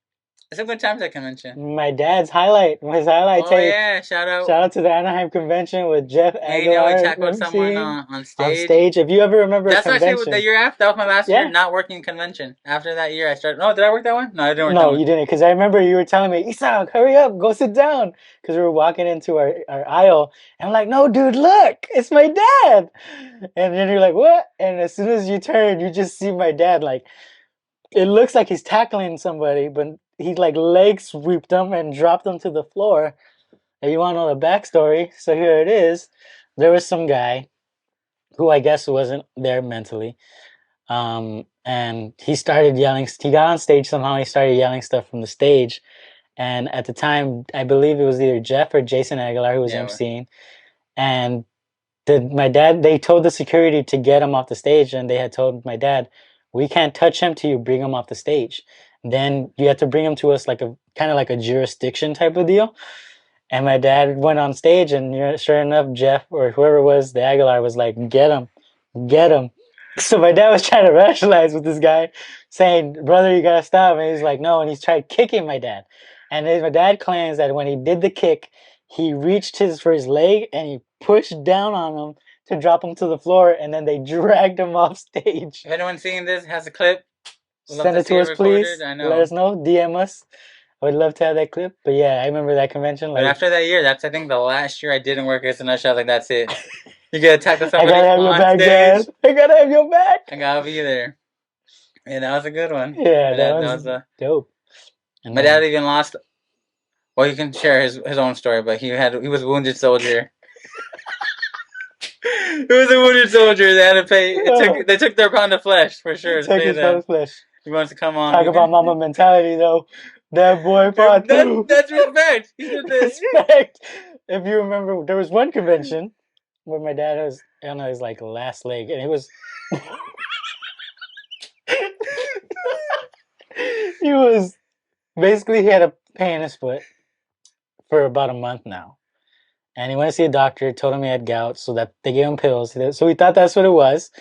Some good times at convention. My dad's highlight, his highlight tape. Oh yeah, shout out to the Anaheim convention with Jeff Aguilar. We tackled someone on stage. On stage. If you ever remember that's actually the year after. That was my last year not working convention. After that year, I started. No, did I work that one? No, I didn't work that one. No, you didn't. Because I remember you were telling me, Isak, hurry up, go sit down. Because we were walking into our aisle. And I'm like, no, dude, look, it's my dad. And then you're like, what? And as soon as you turn, you just see my dad. Like, it looks like he's tackling somebody, but he like leg sweeped them and dropped them to the floor. If you want to know the backstory, so here it is. There was some guy who I guess wasn't there mentally. And he started yelling. He got on stage somehow. He started yelling stuff from the stage. And at the time, I believe it was either Jeff or Jason Aguilar who was emceeing. And my dad, they told the security to get him off the stage. And they had told my dad, we can't touch him till you bring him off the stage. Then you have to bring him to us like kind of like a jurisdiction type of deal. And my dad went on stage, and sure enough, Jeff or whoever it was, the Aguilar was like, "Get him, get him." So my dad was trying to rationalize with this guy, saying, "Brother, you gotta stop." And he's like, "No," and he's tried kicking my dad. And then my dad claims that when he did the kick, he reached for his leg and he pushed down on him to drop him to the floor, and then they dragged him off stage. If anyone seeing this has a clip, send it to us, please. I know. Let us know. DM us. I would love to have that clip. But yeah, I remember that convention. But after that year, that's I think the last year I didn't work as an usher. I was like, that's it. You get attacked with somebody. I gotta have your back, Dad. I gotta have your back. I gotta be there. Yeah, that was a good one. Yeah, that was dope. And my dad even lost. Well, you can share his own story, but he was a wounded soldier. He was a wounded soldier. They had to pay. They took their pound of flesh for sure. Took his pound of flesh. He wants to come on. Talk about mama mentality, though. That boy fought through. That's respect. He did this. Respect. If you remember, there was one convention where my dad was on his like last leg, and he was basically he had a pain in his foot for about a month now, and he went to see a doctor. Told him he had gout, so that they gave him pills. So he thought that's what it was.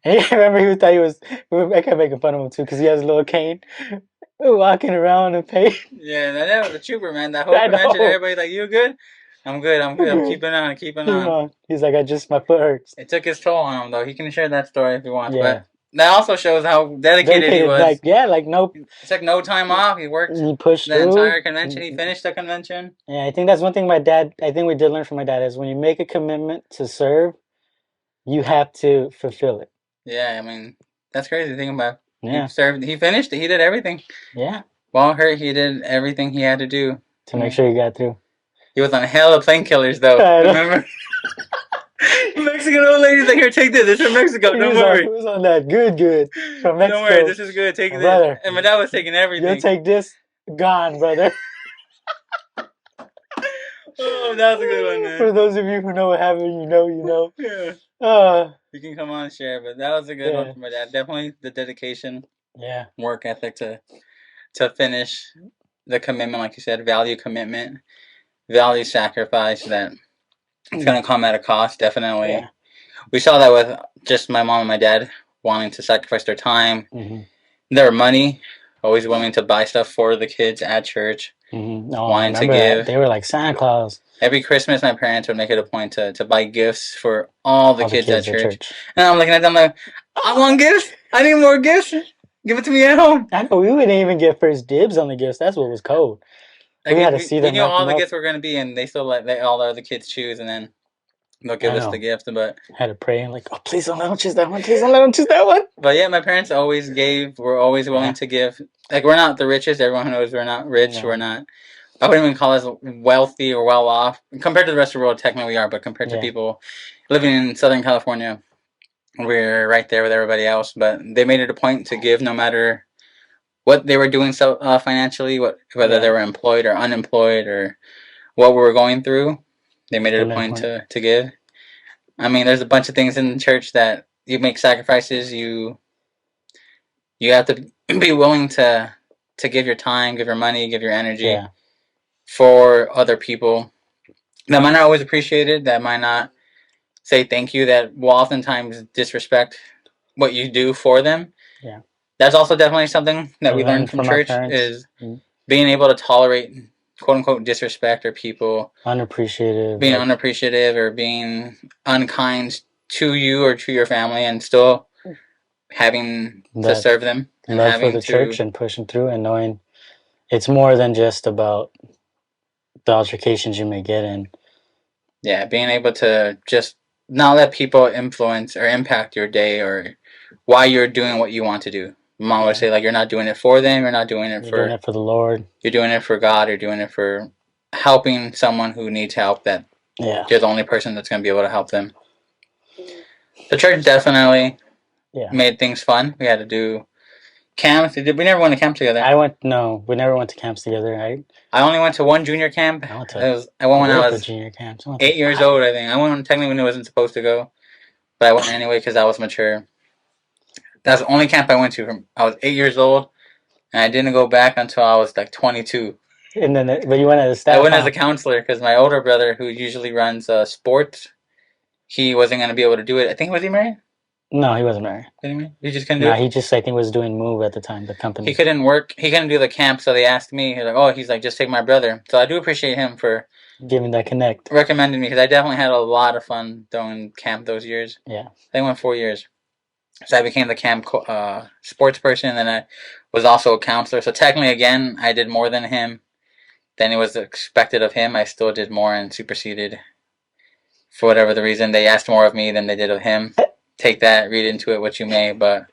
And I remember he thought he was. I kept making fun of him too because he has a little cane. Walking around in pain. Yeah, that was a trooper, man. That whole convention, everybody's like, "You good?" I'm good. I'm keeping on. He's like, my foot hurts. It took his toll on him, though. He can share that story if he wants. Yeah. But that also shows how dedicated he was. It's like no time off. He worked. He pushed the entire convention. He finished the convention. Yeah, I think that's one thing I think we did learn from my dad is when you make a commitment to serve, you have to fulfill it. Yeah, I mean, that's crazy to think about. Yeah. He finished it. He did everything. Yeah. While hurt, he did everything he had to do. To make sure he got through. He was on hell of painkillers, though. Remember? Mexican old lady's like, "Here, take this. This is from Mexico. Don't worry." He was on that good from Mexico. Don't worry, this is good. Take this. Brother, and my dad was taking everything. You'll take this. Gone, brother. Oh, that was a good one, man. For those of you who know what happened, you know. Yeah. You can come on and share, but that was a good one for my dad. Definitely the dedication. Yeah. Work ethic to finish the commitment, like you said, value commitment, value sacrifice that it's going to come at a cost, definitely. Yeah. We saw that with just my mom and my dad wanting to sacrifice their time, their money, always willing to buy stuff for the kids at church, wanting to give. They were like Santa Claus. Every Christmas, my parents would make it a point to buy gifts for all the kids at church. And I'm looking at them like, I want gifts. I need more gifts. Give it to me at home. I know we wouldn't even get first dibs on the gifts. That's what was cold. Like, we had to see them. We knew all the gifts were going to be, and they still let all the other kids choose, and then they'll give us the gift. But I had to pray and like, oh, please don't let them choose that one. Please don't let them choose that one. But yeah, my parents always gave. We're always willing to give. Like, we're not the richest. Everyone knows we're not rich. Yeah. We're not. I wouldn't even call us wealthy or well off compared to the rest of the world. Technically, we are, but compared to people living in Southern California, we're right there with everybody else. But they made it a point to give, no matter what they were doing financially, whether they were employed or unemployed or what we were going through. They made it a point to give. I mean, there's a bunch of things in the church that you make sacrifices. You have to be willing to give your time, give your money, give your energy for other people. That might not always appreciate it. That might not say thank you. That will oftentimes disrespect what you do for them. Yeah. That's also definitely something that we learned from church is being able to tolerate quote unquote disrespect or people being unappreciative or being unkind to you or to your family and still having to serve them and love for the church and pushing through and knowing it's more than just about the altercations you may get in. Yeah, being able to just not let people influence or impact your day or why you're doing what you want to do. Mom would say, like, you're not doing it for them. You're not doing it for the Lord. You're doing it for God. You're doing it for helping someone who needs help that you're the only person that's going to be able to help them. The church definitely made things fun. We had to do camps. We never went to camp together. We never went to camps together. I only went to one junior camp. I went when I was junior camps. 8 years old, I think. I went technically when I wasn't supposed to go, but I went anyway because I was mature. That's the only camp I went to. I was 8 years old, and I didn't go back until I was like 22. And then, but you went as a staff. I went as huh? a counselor because my older brother, who usually runs sports, he wasn't going to be able to do it. I think, was he married? No, he wasn't married. He just couldn't do No, it. he just I think was doing Move at the time, the He company. couldn't work. He couldn't do the camp, so they asked me. He's like, just take my brother. So I do appreciate him for Giving that connect. recommending me because I definitely had a lot of fun doing camp those years. Yeah. They went 4 years. So I became the camp sports person, and then I was also a counselor. So technically, again, I did more than him. Than it was expected of him. I still did more and superseded. For whatever the reason, they asked more of me than they did of him. Take that, read into it what you may, but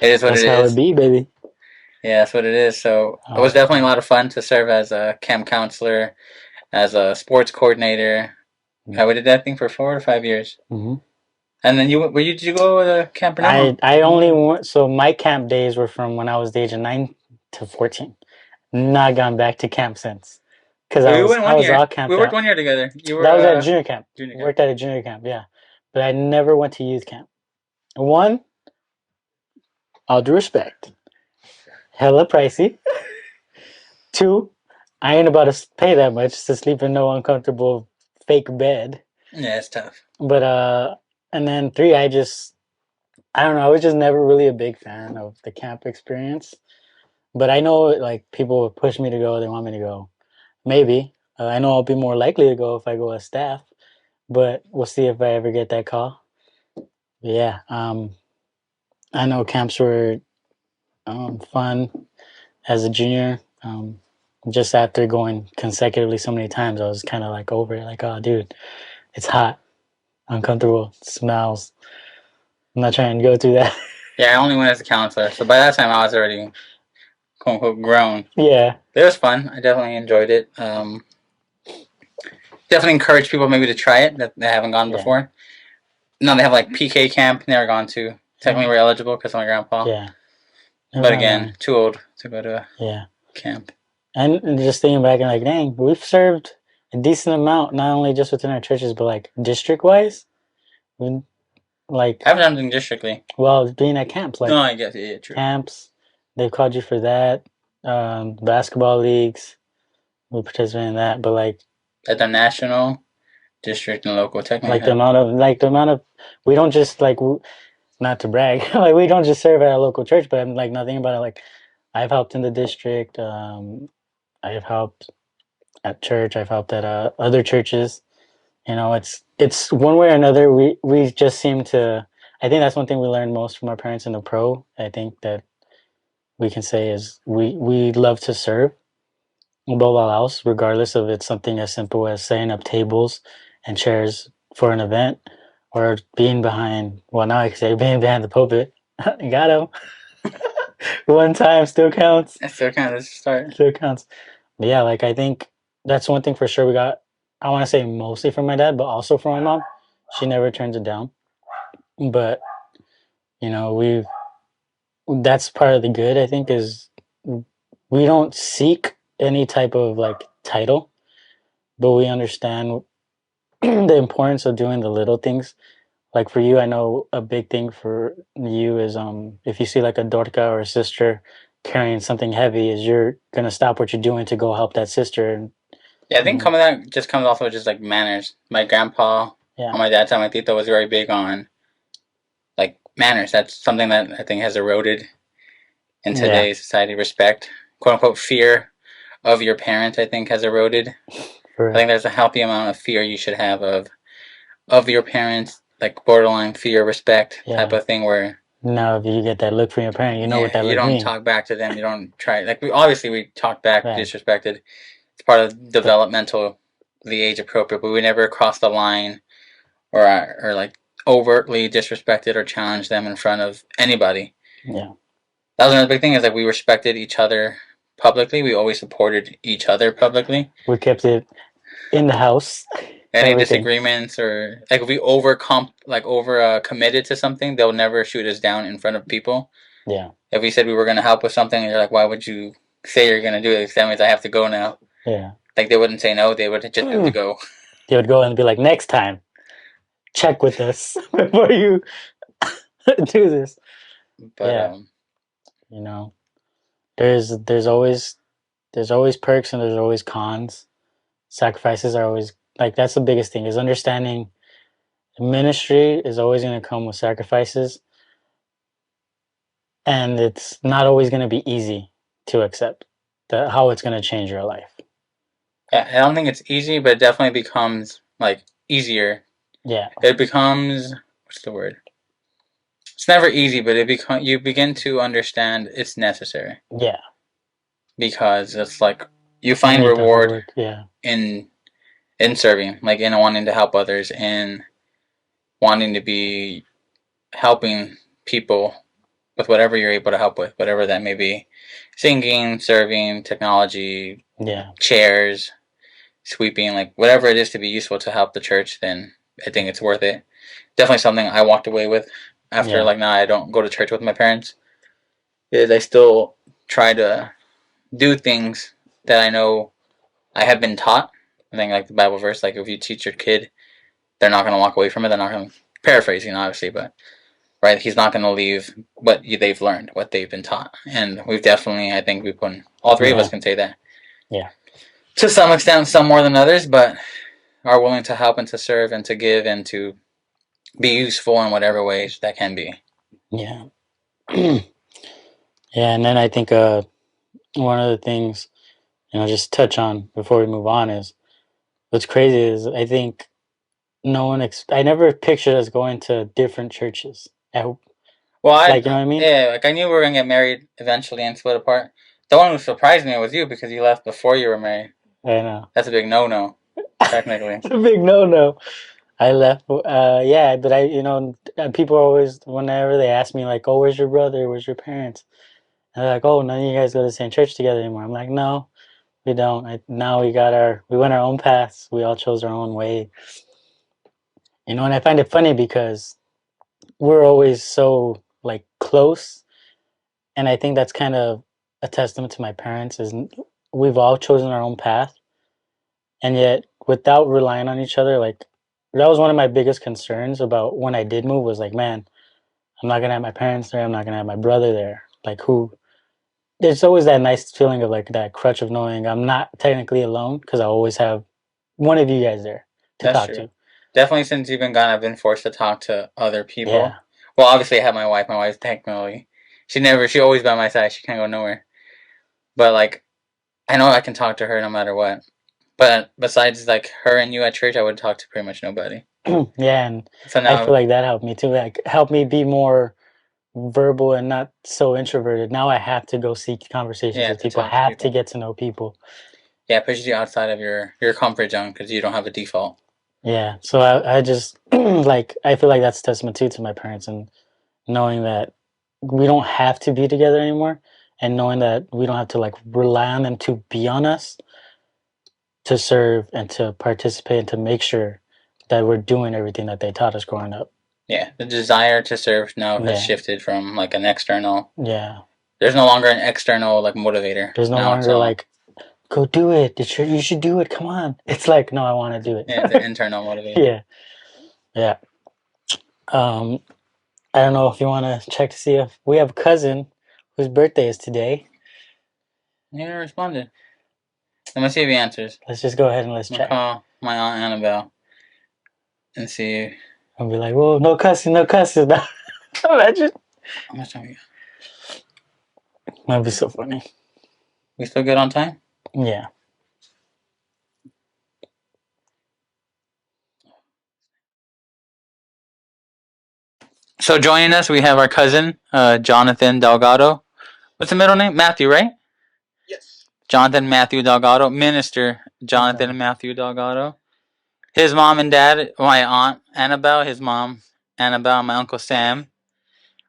it is what That's it how is. it be, baby. Yeah, that's what it is. So it was definitely a lot of fun to serve as a camp counselor, as a sports coordinator. I did that thing for 4 or 5 years. Mm-hmm. And then did you go to camp or no? I only went, so my camp days were from when I was the age of 9 to 14. Not gone back to camp since. Because I was all camped We worked out. 1 year together. You were That was at junior camp. Junior camp. Worked at a junior camp, yeah. But I never went to youth camp. One, all due respect, hella pricey. Two, I ain't about to pay that much to sleep in no uncomfortable fake bed. Yeah, it's tough. But and then three, I don't know, I was just never really a big fan of the camp experience. But I know like people would push me to go, they want me to go. Maybe. I know I'll be more likely to go if I go as staff, but we'll see if I ever get that call. Yeah, I know camps were fun as a junior. Just after going consecutively so many times, I was kind of like over it. Like, oh, dude, it's hot, uncomfortable, smells. I'm not trying to go through that. Yeah, I only went as a counselor, so by that time I was already quote unquote grown. Yeah, it was fun. I definitely enjoyed it. Definitely encourage people maybe to try it that they haven't gone before. No, they have like PK camp. Never gone to. Technically, we're eligible because of my grandpa. Yeah. But again, too old to go to camp. And just thinking back and like, dang, we've served a decent amount, not only just within our churches, but like district-wise. Like I haven't done it districtly. Well, being at camps, like I guess true. Camps, they've called you for that. Basketball leagues, we participate in that, but like at the national, district, and local, technically, like the amount of, we don't just like, not to brag, like we don't just serve at a local church, but I'm like nothing about it. Like I've helped in the district. I've helped at church. I've helped at other churches. You know, it's one way or another. We just seem to. I think that's one thing we learned most from our parents in the pro. I think that we can say is we love to serve above all else, regardless of it's something as simple as setting up tables and chairs for an event, or being behind. Well, now I can say being behind the pulpit. You got to. One time still counts. It still counts. Still counts. But yeah, like I think that's one thing for sure we got. I want to say mostly from my dad, but also from my mom. She never turns it down. But you know, that's part of the good, I think, is we don't seek any type of like title, but we understand the importance of doing the little things. Like for you, I know a big thing for you is if you see like a dorca or a sister carrying something heavy, is you're gonna stop what you're doing to go help that sister. Yeah, I think some of that just comes off of just like manners. My grandpa on my dad's side, my tito was very big on like manners. That's something that I think has eroded in today's society. Respect, quote unquote, fear of your parents, I think, has eroded. I think there's a healthy amount of fear you should have of your parents, like borderline fear, respect type of thing. Where now, if you get that look from your parent, you know what that look means. You don't talk back to them. You don't try. Like we talk back, disrespected. It's part of developmental, the age appropriate, but we never cross the line or like overtly disrespected or challenged them in front of anybody. Yeah. That was another big thing, is that we respected each other publicly. We always supported each other publicly. We kept it in the house. Any disagreements or like if we over committed to something, they'll never shoot us down in front of people. Yeah. If we said we were going to help with something, and you're like, why would you say you're going to do it? That means I have to go now. Yeah. Like they wouldn't say no. They would just have to go. They would go and be like, next time, check with us before you do this. But you know, there's always there's always perks and there's always cons. Sacrifices are always like that's the biggest thing is understanding ministry is always going to come with sacrifices, and it's not always going to be easy to accept how it's going to change your life. Yeah, I don't think it's easy, but it definitely becomes like easier. Yeah. It becomes, what's the word? It's never easy, but you begin to understand it's necessary. Yeah. Because it's like you find reward in serving, like in wanting to help others, in wanting to be helping people with whatever you're able to help with, whatever that may be. Singing, serving, technology, chairs, sweeping, like whatever it is to be useful to help the church, then I think it's worth it. Definitely something I walked away with after, like, now I don't go to church with my parents. Is I still try to do things that I know I have been taught. I think, like the Bible verse, like if you teach your kid, they're not going to walk away from it. They're not going to, paraphrasing obviously, but right, he's not going to leave what they've learned, what they've been taught. And we've definitely, I think we've put, all three of us can say that. Yeah. To some extent, some more than others, but are willing to help and to serve and to give and to be useful in whatever ways that can be. Yeah. Yeah, and then I think one of the things, just touch on before we move on is what's crazy is I think no one I never pictured us going to different churches. Well, you know what I mean? Yeah, like I knew we were gonna get married eventually and split apart. The one who surprised me was you because you left before you were married. I know. That's a big no-no, technically. It's a big no-no. I left, yeah, but people always, whenever they ask me, like, oh, where's your brother? Where's your parents? And they're like, oh, none of you guys go to the same church together anymore. I'm like, no, we don't. Now we went our own paths. We all chose our own way. And I find it funny because we're always so, like, close. And I think that's kind of a testament to my parents is we've all chosen our own path. And yet, without relying on each other, like, that was one of my biggest concerns about when I did move was like, man, I'm not going to have my parents there. I'm not going to have my brother there. Like, there's always that nice feeling of like that crutch of knowing I'm not technically alone because I always have one of you guys there to talk to. Definitely since you've been gone, I've been forced to talk to other people. Yeah. Well, obviously I have my wife. My wife's technically, she always by my side. She can't go nowhere. But like, I know I can talk to her no matter what. But besides like her and you at church, I would talk to pretty much nobody. Yeah, and so now, I feel like that helped me too. Like, helped me be more verbal and not so introverted. Now I have to go seek conversations with people. I have to get to know people. Yeah, it pushes you outside of your comfort zone because you don't have a default. Yeah, so I just like I feel like that's a testament too to my parents and knowing that we don't have to be together anymore, and knowing that we don't have to like rely on them to be on us, to serve and to participate and to make sure that we're doing everything that they taught us growing up. Yeah, the desire to serve now has shifted from like an external. Yeah. There's no longer an external like motivator. There's no longer like, go do it. You should do it. Come on. It's like, no, I want to do it. Yeah, it's an internal motivator. Yeah. Yeah. I don't know if you want to check to see if we have a cousin whose birthday is today. He never responded. Let me see if he answers. Let's just go ahead and let's check. Call my Aunt Annabelle and see. I'll be like, whoa, no cussing, no cussing. Imagine. How much time we got? That'd be so funny. We still good on time? Yeah. So joining us, we have our cousin, Jonathan Delgado. What's the middle name? Matthew, right? Yes. Jonathan Matthew Delgado, Minister Jonathan Matthew Delgado. His mom and dad, my aunt Annabelle, his mom Annabelle, my uncle Sam.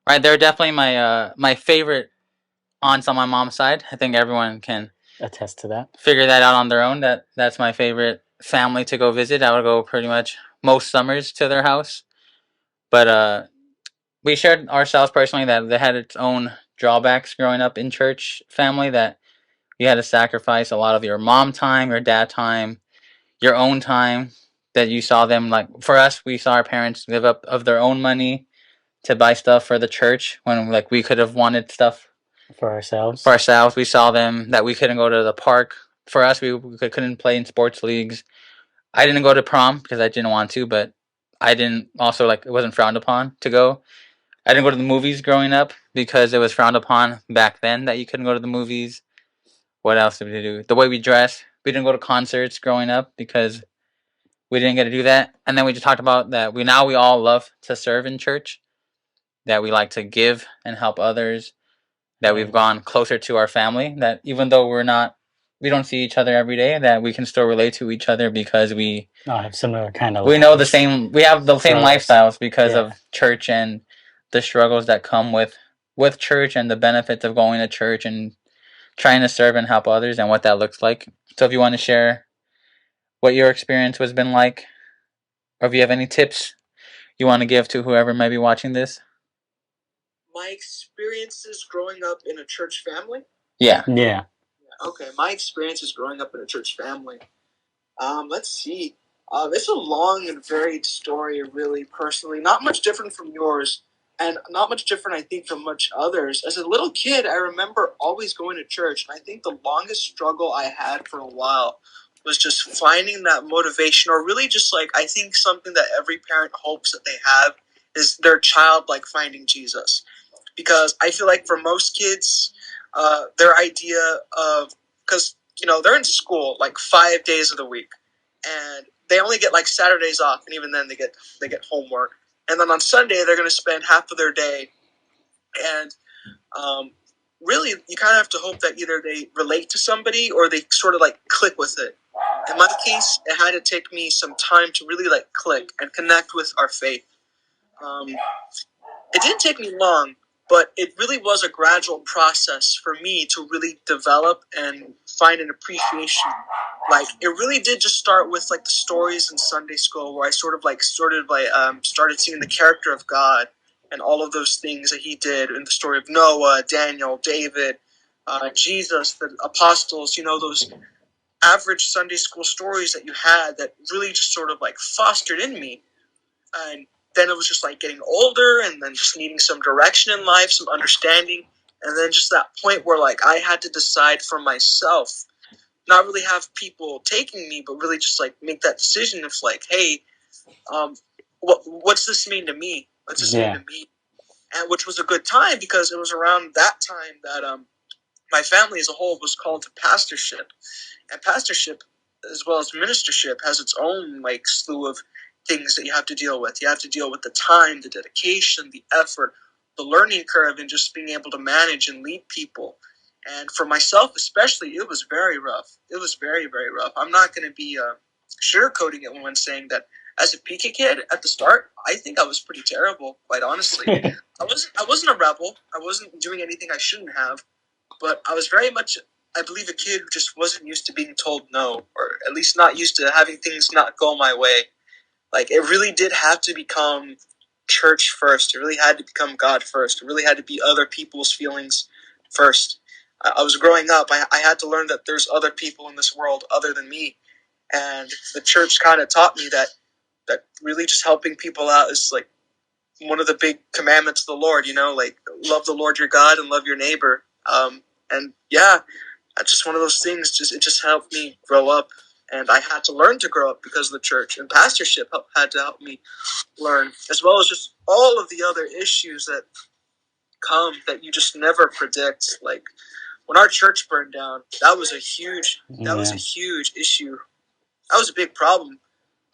Right, they're definitely my favorite aunts on my mom's side. I think everyone can attest to that. Figure that out on their own. That's my favorite family to go visit. I would go pretty much most summers to their house. But we shared ourselves personally that they had its own drawbacks growing up in church family, that you had to sacrifice a lot of your mom time, your dad time, your own time, that you saw them, like, for us, we saw our parents give up of their own money to buy stuff for the church when, like, we could have wanted stuff For ourselves. For ourselves, we saw them that we couldn't go to the park. For us, we couldn't play in sports leagues. I didn't go to prom because I didn't want to, but I didn't also it wasn't frowned upon to go. I didn't go to the movies growing up because it was frowned upon back then that you couldn't go to the movies. What else did we do? The way we dress. We didn't go to concerts growing up because we didn't get to do that. And then we just talked about that we all love to serve in church, that we like to give and help others, that we've gone closer to our family, that even though we don't see each other every day, that we can still relate to each other because we have similar kind of we have the same lifestyles because of church and the struggles that come with church and the benefits of going to church and trying to serve and help others and what that looks like. So if you want to share what your experience has been like, or if you have any tips you want to give to whoever might be watching this. My experiences growing up in a church family? Yeah. Okay, my experiences growing up in a church family. Let's see. It's a long and varied story, really, personally. Not much different from yours, and not much different, I think, from much others. As a little kid, I remember always going to church, and I think the longest struggle I had for a while was just finding that motivation, or really just I think something that every parent hopes that they have is their child finding Jesus. Because I feel like for most kids, their idea of, because they're in school 5 days of the week, and they only get Saturdays off, and even then they get homework, and then on Sunday they're going to spend half of their day, and really you kind of have to hope that either they relate to somebody or they sort of click with it. In my case, it had to take me some time to really click and connect with our faith. It didn't take me long, but it really was a gradual process for me to really develop and find an appreciation. It really did just start with the stories in Sunday school, where I started seeing the character of God and all of those things that He did in the story of Noah, Daniel, David, Jesus, the apostles. Those average Sunday school stories that you had that really just sort of fostered in me. And then it was just getting older, and then just needing some direction in life, some understanding, and then just that point where I had to decide for myself, not really have people taking me, but really just make that decision of hey, what's this mean to me? What's this mean to me? And which was a good time, because it was around that time that my family as a whole was called to pastorship, and pastorship as well as ministership has its own slew of things that you have to deal with. You have to deal with the time, the dedication, the effort, the learning curve, and just being able to manage and lead people. And for myself especially, it was very rough. It was very, very rough. I'm not going to be sugarcoating it when saying that as a PK kid at the start, I think I was pretty terrible, quite honestly. I wasn't a rebel. I wasn't doing anything I shouldn't have. But I was very much, I believe, a kid who just wasn't used to being told no, or at least not used to having things not go my way. It really did have to become church first. It really had to become God first. It really had to be other people's feelings first. I was growing up. I had to learn that there's other people in this world other than me. And the church kind of taught me that really just helping people out is one of the big commandments of the Lord, love the Lord your God and love your neighbor. And yeah, that's just one of those things. It just helped me grow up. And I had to learn to grow up because of the church. And pastorship had to help me learn, as well as just all of the other issues that come that you just never predict. When our church burned down, that was a huge issue. That was a big problem.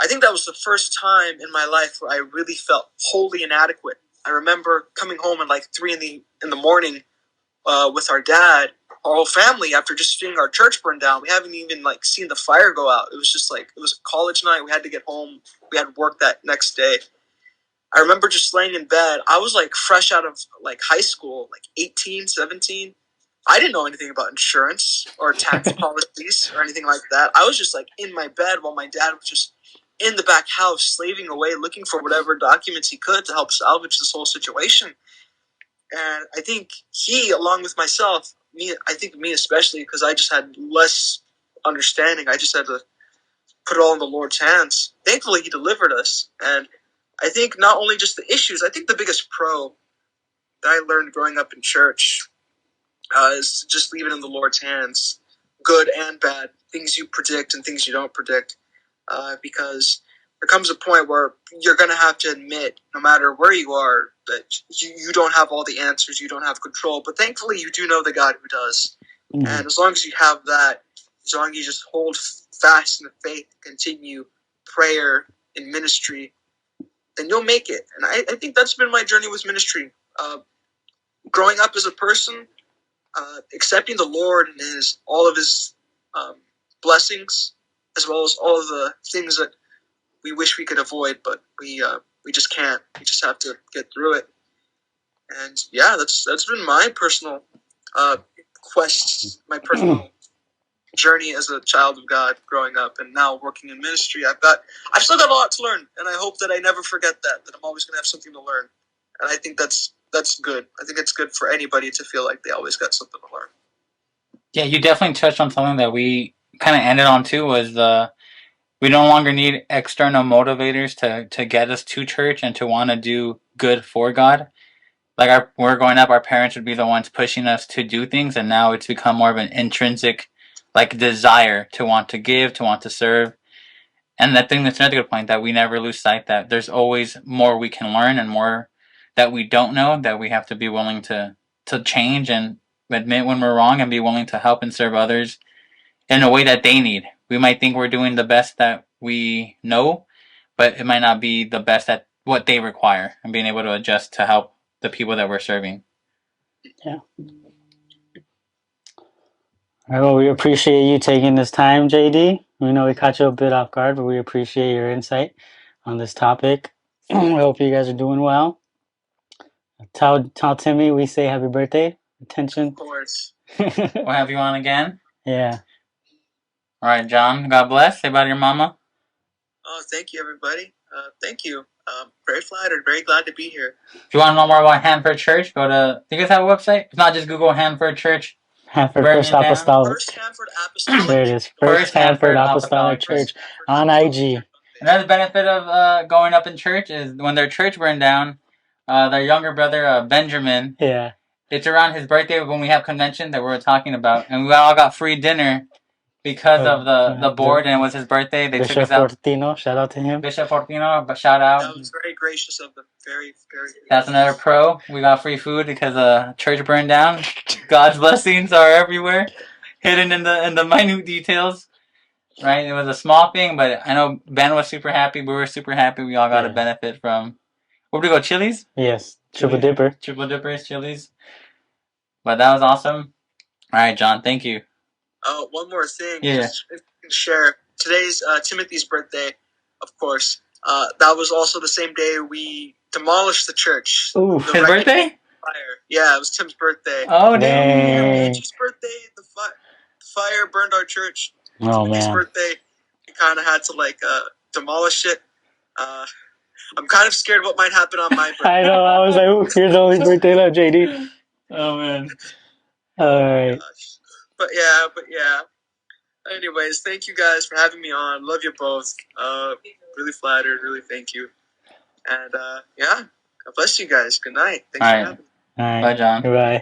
I think that was the first time in my life where I really felt wholly inadequate. I remember coming home at 3 in the morning with our dad, our whole family, after just seeing our church burn down. We haven't even seen the fire go out. It was just it was a college night. We had to get home. We had work that next day. I remember just laying in bed. I was fresh out of high school, 18, 17. I didn't know anything about insurance or tax policies or anything like that. I was just in my bed while my dad was just in the back house slaving away, looking for whatever documents he could to help salvage this whole situation. And I think he, along with myself, me especially, because I just had less understanding. I just had to put it all in the Lord's hands. Thankfully, He delivered us. And I think not only just the issues, I think the biggest pro that I learned growing up in church is just leave it in the Lord's hands, good and bad, things you predict and things you don't predict, because there comes a point where you're going to have to admit, no matter where you are, that you don't have all the answers, you don't have control, but thankfully you do know the God who does. Mm-hmm. And as long as you have that, as long as you just hold fast in the faith, continue prayer and ministry, then you'll make it. And I think that's been my journey with ministry. Growing up as a person, accepting the Lord and all of His blessings, as well as all of the things that we wish we could avoid, but we just can't. We just have to get through it. And yeah, that's been my personal quest, my personal journey as a child of God growing up, and now working in ministry. I've still got a lot to learn, and I hope that I never forget that I'm always going to have something to learn. And I think that's good. I think it's good for anybody to feel like they always got something to learn. Yeah, you definitely touched on something that we kind of ended on too, was we no longer need external motivators to get us to church and to want to do good for God. Like we're growing up, our parents would be the ones pushing us to do things, and now it's become more of an intrinsic desire to want to give, to want to serve. And I think that's another good point, that we never lose sight that there's always more we can learn and more that we don't know, that we have to be willing to change and admit when we're wrong and be willing to help and serve others in a way that they need. We might think we're doing the best that we know, but it might not be the best at what they require, and being able to adjust to help the people that we're serving. Yeah. All right, well, we appreciate you taking this time, JD. We know we caught you a bit off guard, but we appreciate your insight on this topic. We hope you guys are doing well. Tell Timmy we say happy birthday. Attention. Of course. We'll have you on again. Yeah. All right, John. God bless. Say bye to your mama. Oh, thank you, everybody. Thank you. Very flattered. Very glad to be here. If you want to know more about Hanford Church, go to. Do you guys have a website? If not, just Google Hanford Church. Hanford First Apostolic. First Hanford Apostolic. There it is. First Hanford Apostolic Church on IG. Another benefit of going up in church is when their church burned down, their younger brother Benjamin. Yeah. It's around his birthday when we have convention that we were talking about, and we all got free dinner because of the board, and it was his birthday. They Bishop took us out. Fortino, shout out to him. Bishop Fortino, but shout out. That was very gracious of them. Very, very gracious. That's another pro. We got free food because the church burned down. God's blessings are everywhere, hidden in the minute details. Right? It was a small thing, but I know Ben was super happy. We were super happy. We all got a benefit from. Where did we go? Chili's? Yes, Triple Dipper. Triple Dippers, Chili's. But that was awesome. All right, John. Thank you. One more thing. Yeah. Just share. Today's Timothy's birthday, of course. That was also the same day we demolished the church. Ooh, his birthday? Fire. Yeah, it was Tim's birthday. Oh, damn. Angie's birthday, the fire burned our church. Oh, Timothy's man. birthday, we kind of had to demolish it. I'm kind of scared what might happen on my birthday. I know. I was like, "Ooh, here's the only birthday left, JD." Oh, man. All right. But yeah. Anyways, thank you guys for having me on. Love you both. Really flattered. Really thank you. And yeah, God bless you guys. Good night. Thanks for having me. All right. Bye, John. Goodbye.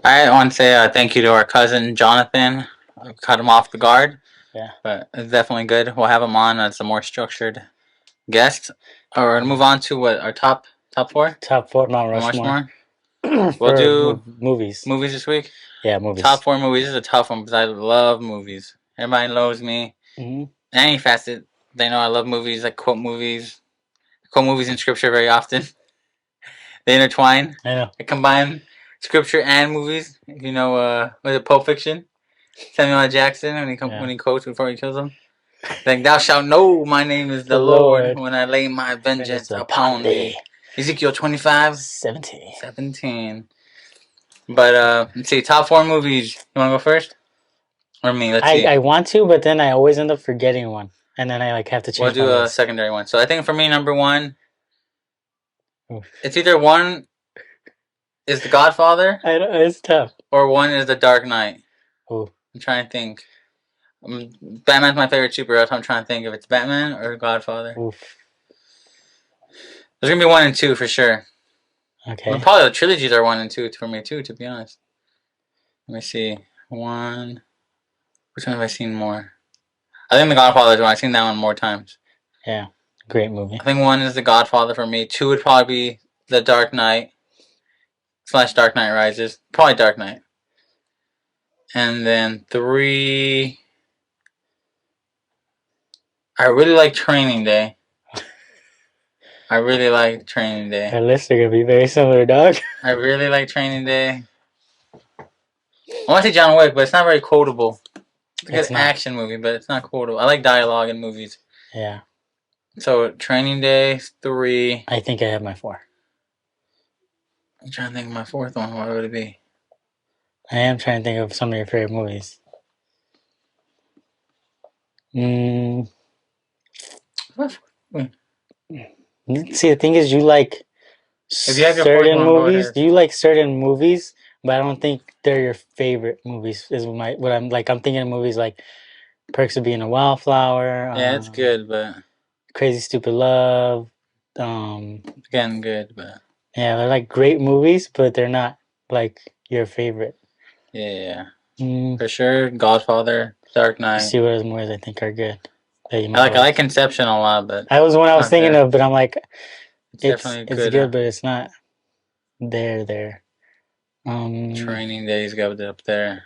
I want to say thank you to our cousin Jonathan. I cut him off the guard. Yeah. But it's definitely good. We'll have him on as a more structured guest. Or we'll move on to what our top four? Top four Mount Rushmore. We'll do movies. Movies this week? Yeah, movies. Top four movies. This is a tough one because I love movies. Everybody knows me. Mm-hmm. Any facet, they know I love movies. I quote movies. I quote movies in scripture very often. They intertwine. I know. I combine scripture and movies. If you know, was it Pulp Fiction? Samuel L. Jackson when he quotes before he kills him. Like, thou shalt know my name is the Lord when I lay my vengeance upon thee. Ezekiel 25:17. But let's see, top four movies. You want to go first, or me? Let's see. I want to, but then I always end up forgetting one, and then I have to change. We'll do a secondary one. So I think for me, number one, it's either one is The Godfather. It's tough. Or one is The Dark Knight. Ooh. I'm trying to think. Batman's my favorite superhero, so I'm trying to think if it's Batman or Godfather. Oof. There's gonna be 1 and 2 for sure. Okay. Well, probably the trilogies are 1 and 2 for me too, to be honest. Let me see. 1. Which one have I seen more? I think The Godfather is one. I've seen that one more times. Yeah, great movie. I think 1 is The Godfather for me. 2 would probably be The Dark Knight / Dark Knight Rises. Probably Dark Knight. And then 3. I really like Training Day. I really like Training Day. Our lists are gonna be very similar, dog. I really like Training Day. I want to say John Wick, but it's not very quotable. It's a good action movie, but it's not quotable. I like dialogue in movies. Yeah. So Training Day 3. I think I have my 4. I'm trying to think of my 4th one. What would it be? I am trying to think of some of your favorite movies. See, the thing is, you like certain movies. You like certain movies, but I don't think they're your favorite movies. Is what I'm like. I'm thinking of movies like Perks of Being a Wallflower. Yeah, it's good, but Crazy Stupid Love. Again, good, but yeah, they're like great movies, but they're not like your favorite. Yeah. For sure, Godfather, Dark Knight. See what other movies I think are good. I like Inception a lot, but that was one I was thinking of, but I'm like, it's definitely good. It's good, but it's not there. Training Day's got up there.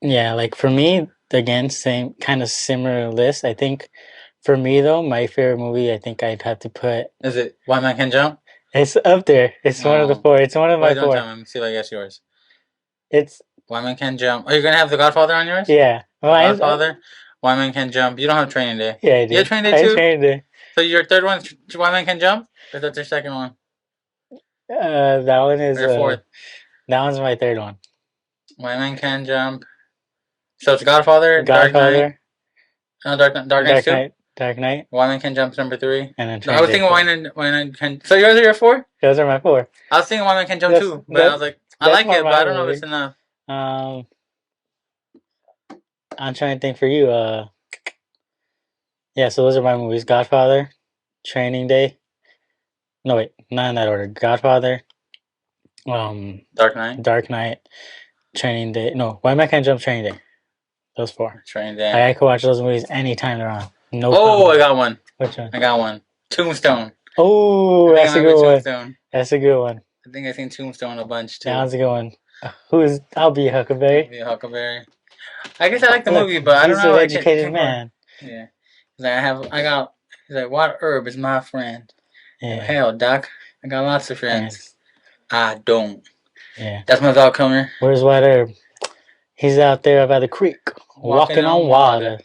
Yeah, like for me, again, same kind of similar list. I think for me though, my favorite movie, I think I'd have to put. Is it White Man Can Jump? It's up there. It's one of the 4. It's one of my 4. Let me see if I guess yours. It's White Man Can Jump. Are you gonna have The Godfather on yours? Yeah. Well, Godfather. White Man Can Jump. You don't have Training Day. Yeah, I do. You have Training Day too? Training Day. So your third one, White Man Can Jump? Or that's your second one? That one is your 4th. That one's my 3rd one. White Man Can Jump. So it's Godfather, Dark Knight. No, Dark Knight. Dark Knight. White Man Can Jump number 3. And then I was thinking White Man Can. So yours are your 4? Those are my 4. I was thinking White Man Can Jump too, but I was like, I like it, but I don't know if it's enough. I'm trying to think for you. Yeah, so those are my movies: Godfather, Training Day. No, wait, not in that order. Godfather, Dark Knight, Training Day. No, White Man Can't Jump, Training Day. Those 4. Training Day. I could watch those movies anytime they're on. No. Oh, I got one. Which one? I got one. Tombstone. Oh, that's a good one. Tombstone. That's a good one. I think I've seen Tombstone a bunch too. That's a good one. I'll be Huckleberry. I guess I like the movie, but I don't know. He's an educated man. Yeah. He's like, what herb is my friend? Yeah. Hell, Doc, I got lots of friends. I don't. Yeah. That's my dog Comer. Where's White Herb? He's out there by the creek, walking on water.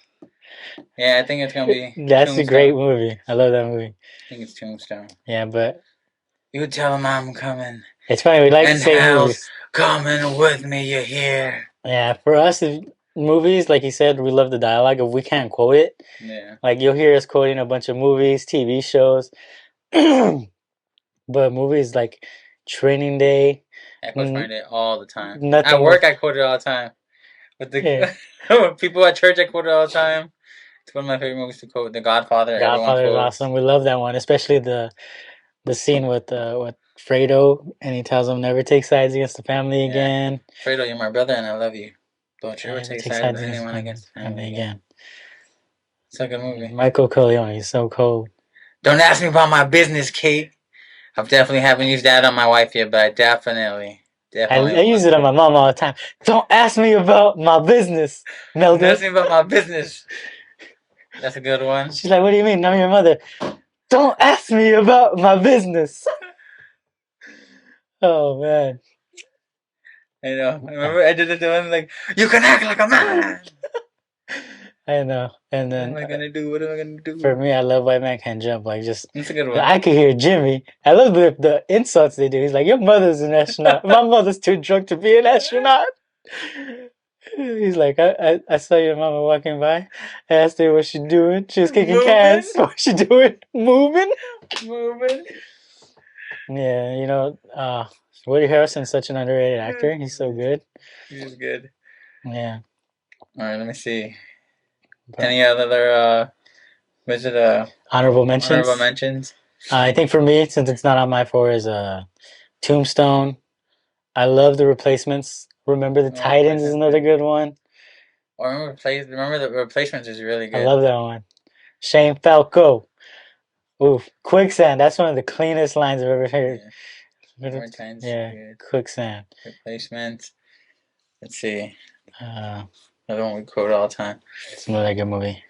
Yeah, I think it's gonna be. That's Tombstone. A great movie. I love that movie. I think it's Tombstone. Yeah, but you tell him I'm coming. It's funny. We like the same movies. Coming with me, you hear? Yeah, for us, movies, like you said, we love the dialogue. If we can't quote it, yeah, like you'll hear us quoting a bunch of movies, TV shows, but movies like Training Day. I quote Training Day all the time. At work, I quote it all the time. With the people at church, I quote it all the time. It's one of my favorite movies to quote. The Godfather. Godfather is awesome. We love that one, especially the scene with Fredo, and he tells him never take sides against the family again. Fredo, you're my brother, and I love you. Don't you ever take sides with anyone against the family again. It's a good movie. Michael Corleone, he's so cold. Don't ask me about my business, Kate. I definitely haven't used that on my wife yet, but I definitely. I use it on my mom all the time. Don't ask me about my business, Mildred. Don't ask me about my business. That's a good one. She's like, what do you mean? I'm your mother. Don't ask me about my business. Oh, man. I know. I remember I did it to him like, you can act like a man. I know. And then what am I gonna do? For me, I love White Man Can't Jump. Like, just that's a good one. I could hear Jimmy. I love the insults they do. He's like, your mother's an astronaut. My mother's too drunk to be an astronaut. He's like, I saw your mama walking by. I asked her what she doing. She was kicking cans. What she doing? Moving. Yeah, you know, Woody Harrelson's such an underrated actor. He's so good. He's good. Yeah. All right, let me see. Any other honorable mentions? I think for me, since it's not on my four, is Tombstone. I love The Replacements. Remember the Titans is another good one. Or remember the Replacements is really good. I love that one. Shane Falco. Oof. Quicksand. That's one of the cleanest lines I've ever heard. Yeah. Quicksand. Replacements. Let's see. Another one we quote all the time. It's another good movie.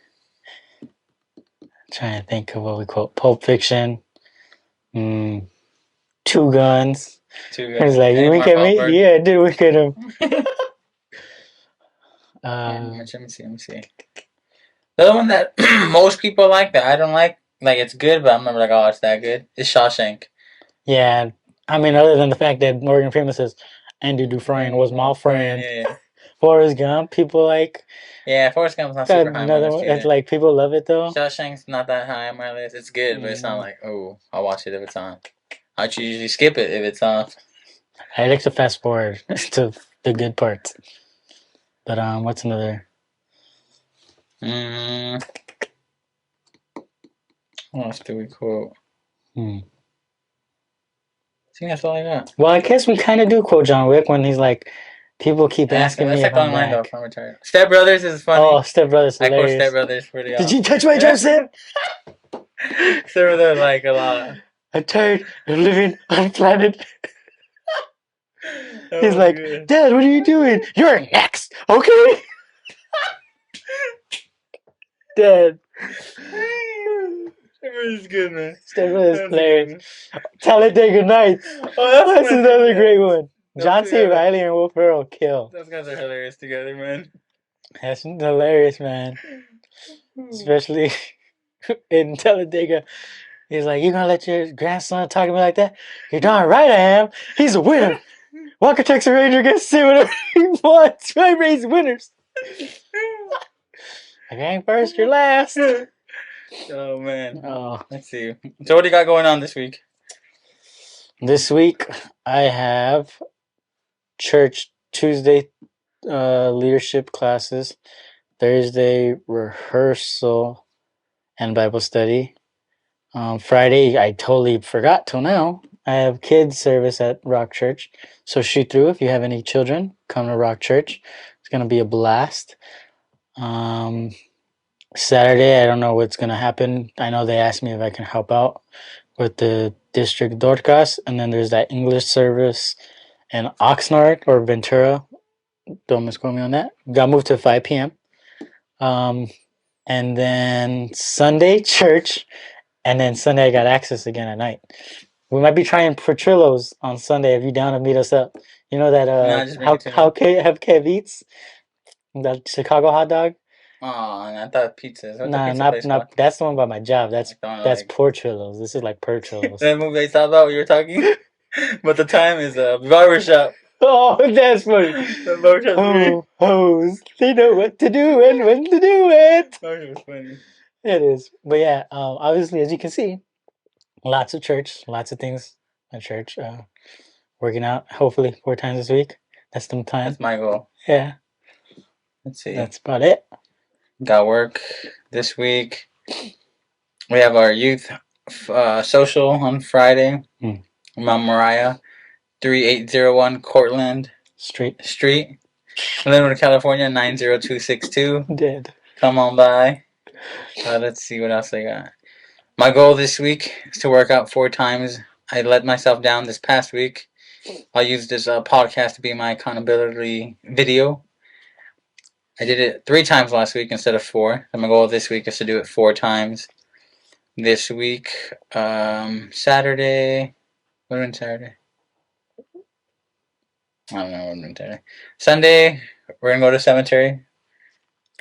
Trying to think of what we quote. Pulp Fiction. Two Guns. It's like, wink at me? Yeah, dude, wink at him. Let me see. The other one that most people like that I don't like it's good, but I'm never like, oh, it's that good, is Shawshank. Yeah. I mean, other than the fact that Morgan Freeman says, Andy Dufresne was my friend. Yeah. Forrest Gump, people like. Yeah, Forrest Gump's not super high on my list. It's like, people love it though. Shawshank's not that high on my list. It's good, but it's not like, oh, I'll watch it if it's on. I'd usually skip it if it's on. I like to fast forward to the good parts. But what's another? What else do we quote? I think that's all I got. Well, I guess we kind of do quote John Wick when he's like, people keep asking me if I'm back. Step Brothers is funny. Oh, Step Brothers, hilarious. I quote Step Brothers pretty often. Did you touch my dress then? Step Brothers like a lot. I'm tired of living on planet. He's like, good. Dad, what are you doing? You're next, okay? Dad. Step Brothers is good, man. Step Brothers is hilarious. Talladega Nights. Oh, that's another great one. John C. Reilly and Will Ferrell kill. Those guys are hilarious together, man. That's hilarious, man. Especially in Talladega. He's like, you gonna let your grandson talk to me like that? You're darn right I am. He's a winner. Walker Texas Ranger gets to say whatever he wants. I raise winners. I ain't first, you're last. Oh, man. Oh. Let's see. So what do you got going on this week? This week, I have church Tuesday leadership classes, Thursday rehearsal and Bible study. Friday, I totally forgot till now. I have kids service at Rock Church. So shoot through if you have any children. Come to Rock Church. It's going to be a blast. Saturday, I don't know what's going to happen. I know they asked me if I can help out with the district Dorcas. And then there's that English service in Oxnard or Ventura. Don't misquote me on that. Got moved to 5 p.m. And then Sunday, church. And then Sunday, I got access again at night. We might be trying Portillo's on Sunday if you down to meet us up. You know that how Kev Eats? That Chicago hot dog? Oh, I thought pizza. Nah, not that's the one by my job. That's Portillo's. This is like Portillo's. That movie they talked about when you were talking? But the time is barbershop. Oh, that's funny. Hoes. They know what to do and when to do it. That was funny. It is. But yeah, obviously, as you can see, lots of church, lots of things at church. Working out, hopefully 4 times this week. That's the time. That's my goal. Yeah. Let's see. That's about it. Got work this week. We have our youth social on Friday. Mount Moriah, 3801 Cortland Street. Linwood, California, 90262. Dead. Come on by. Let's see what else I got. My goal this week is to work out 4 times. I let myself down this past week. I'll use this podcast to be my accountability video. I did it 3 times last week instead of 4. And my goal this week is to do it 4 times. This week, Saturday. What are we doing Saturday? I don't know what I'm doing Saturday. Sunday, we're going to go to cemetery.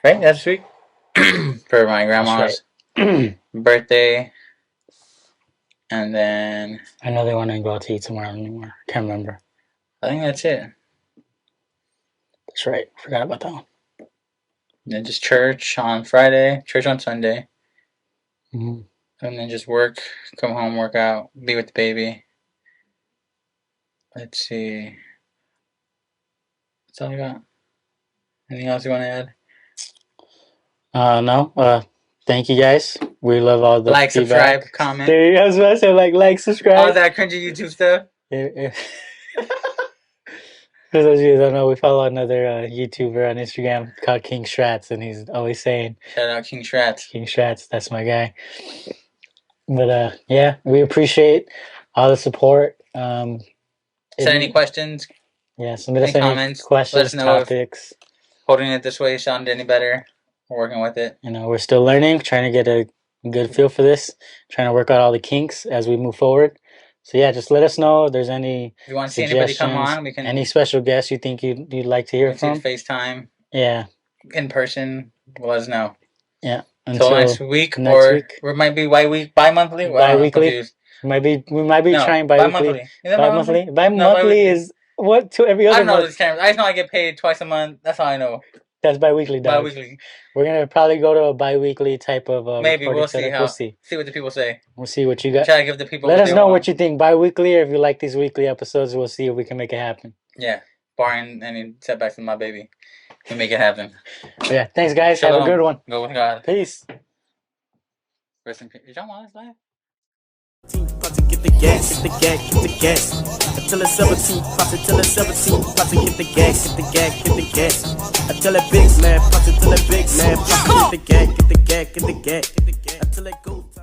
Right? That's this week? For my grandma's birthday. And then... I know they want to go out to eat somewhere anymore. Can't remember. I think that's it. That's right. Forgot about that one. And then just church on Friday, church on Sunday. Mm-hmm. And then just work, come home, work out, be with the baby. Let's see. That's all I got. Anything else you want to add? No. thank you guys. We love all the Like, feedback. subscribe, comment. There you go. I was about to say like, subscribe. All that cringy YouTube stuff. For those of you who don't know, we follow another YouTuber on Instagram called King Strats, and he's always saying, Shout out King Strats. King Strats, that's my guy. But yeah, we appreciate all the support. Send any questions. Yeah, submit us any comments. questions, Let us know topics. Holding it this way sounded any better. We're working with it. You know, we're still learning, trying to get a good feel for this, trying to work out all the kinks as we move forward. So yeah, just let us know if there's any. If you want to see anybody come on, we can. Any special guests you think you'd like to hear from? FaceTime. Yeah. In person, let us know. Yeah. Until next week, or it might be bi-monthly. Bi-weekly. We might be trying bi-weekly. Bi-monthly. Bi-monthly is what to every other. I don't know these terms. I just know I get paid twice a month. That's all I know. That's bi-weekly, dog. Bi-weekly. We're gonna probably go to a bi-weekly type of maybe we'll see setup. We'll see. See what the people say. We'll see what you got. Try to give the people. Let us know what you think bi-weekly, or if you like these weekly episodes. We'll see if we can make it happen. Yeah, barring any setbacks with my baby, we make it happen. Yeah, thanks guys. Have a good one. Go with God. Peace. Rest in peace. Did y'all want us live? Get the gas, get the gas, get the gas. Until it's 17, pop it till it's 17. Pop it, get the gas, get the gas, get the gas. Until it big man, pop it till it big man. Pop it, get the gas, get the gas, get the gas. Until it goes.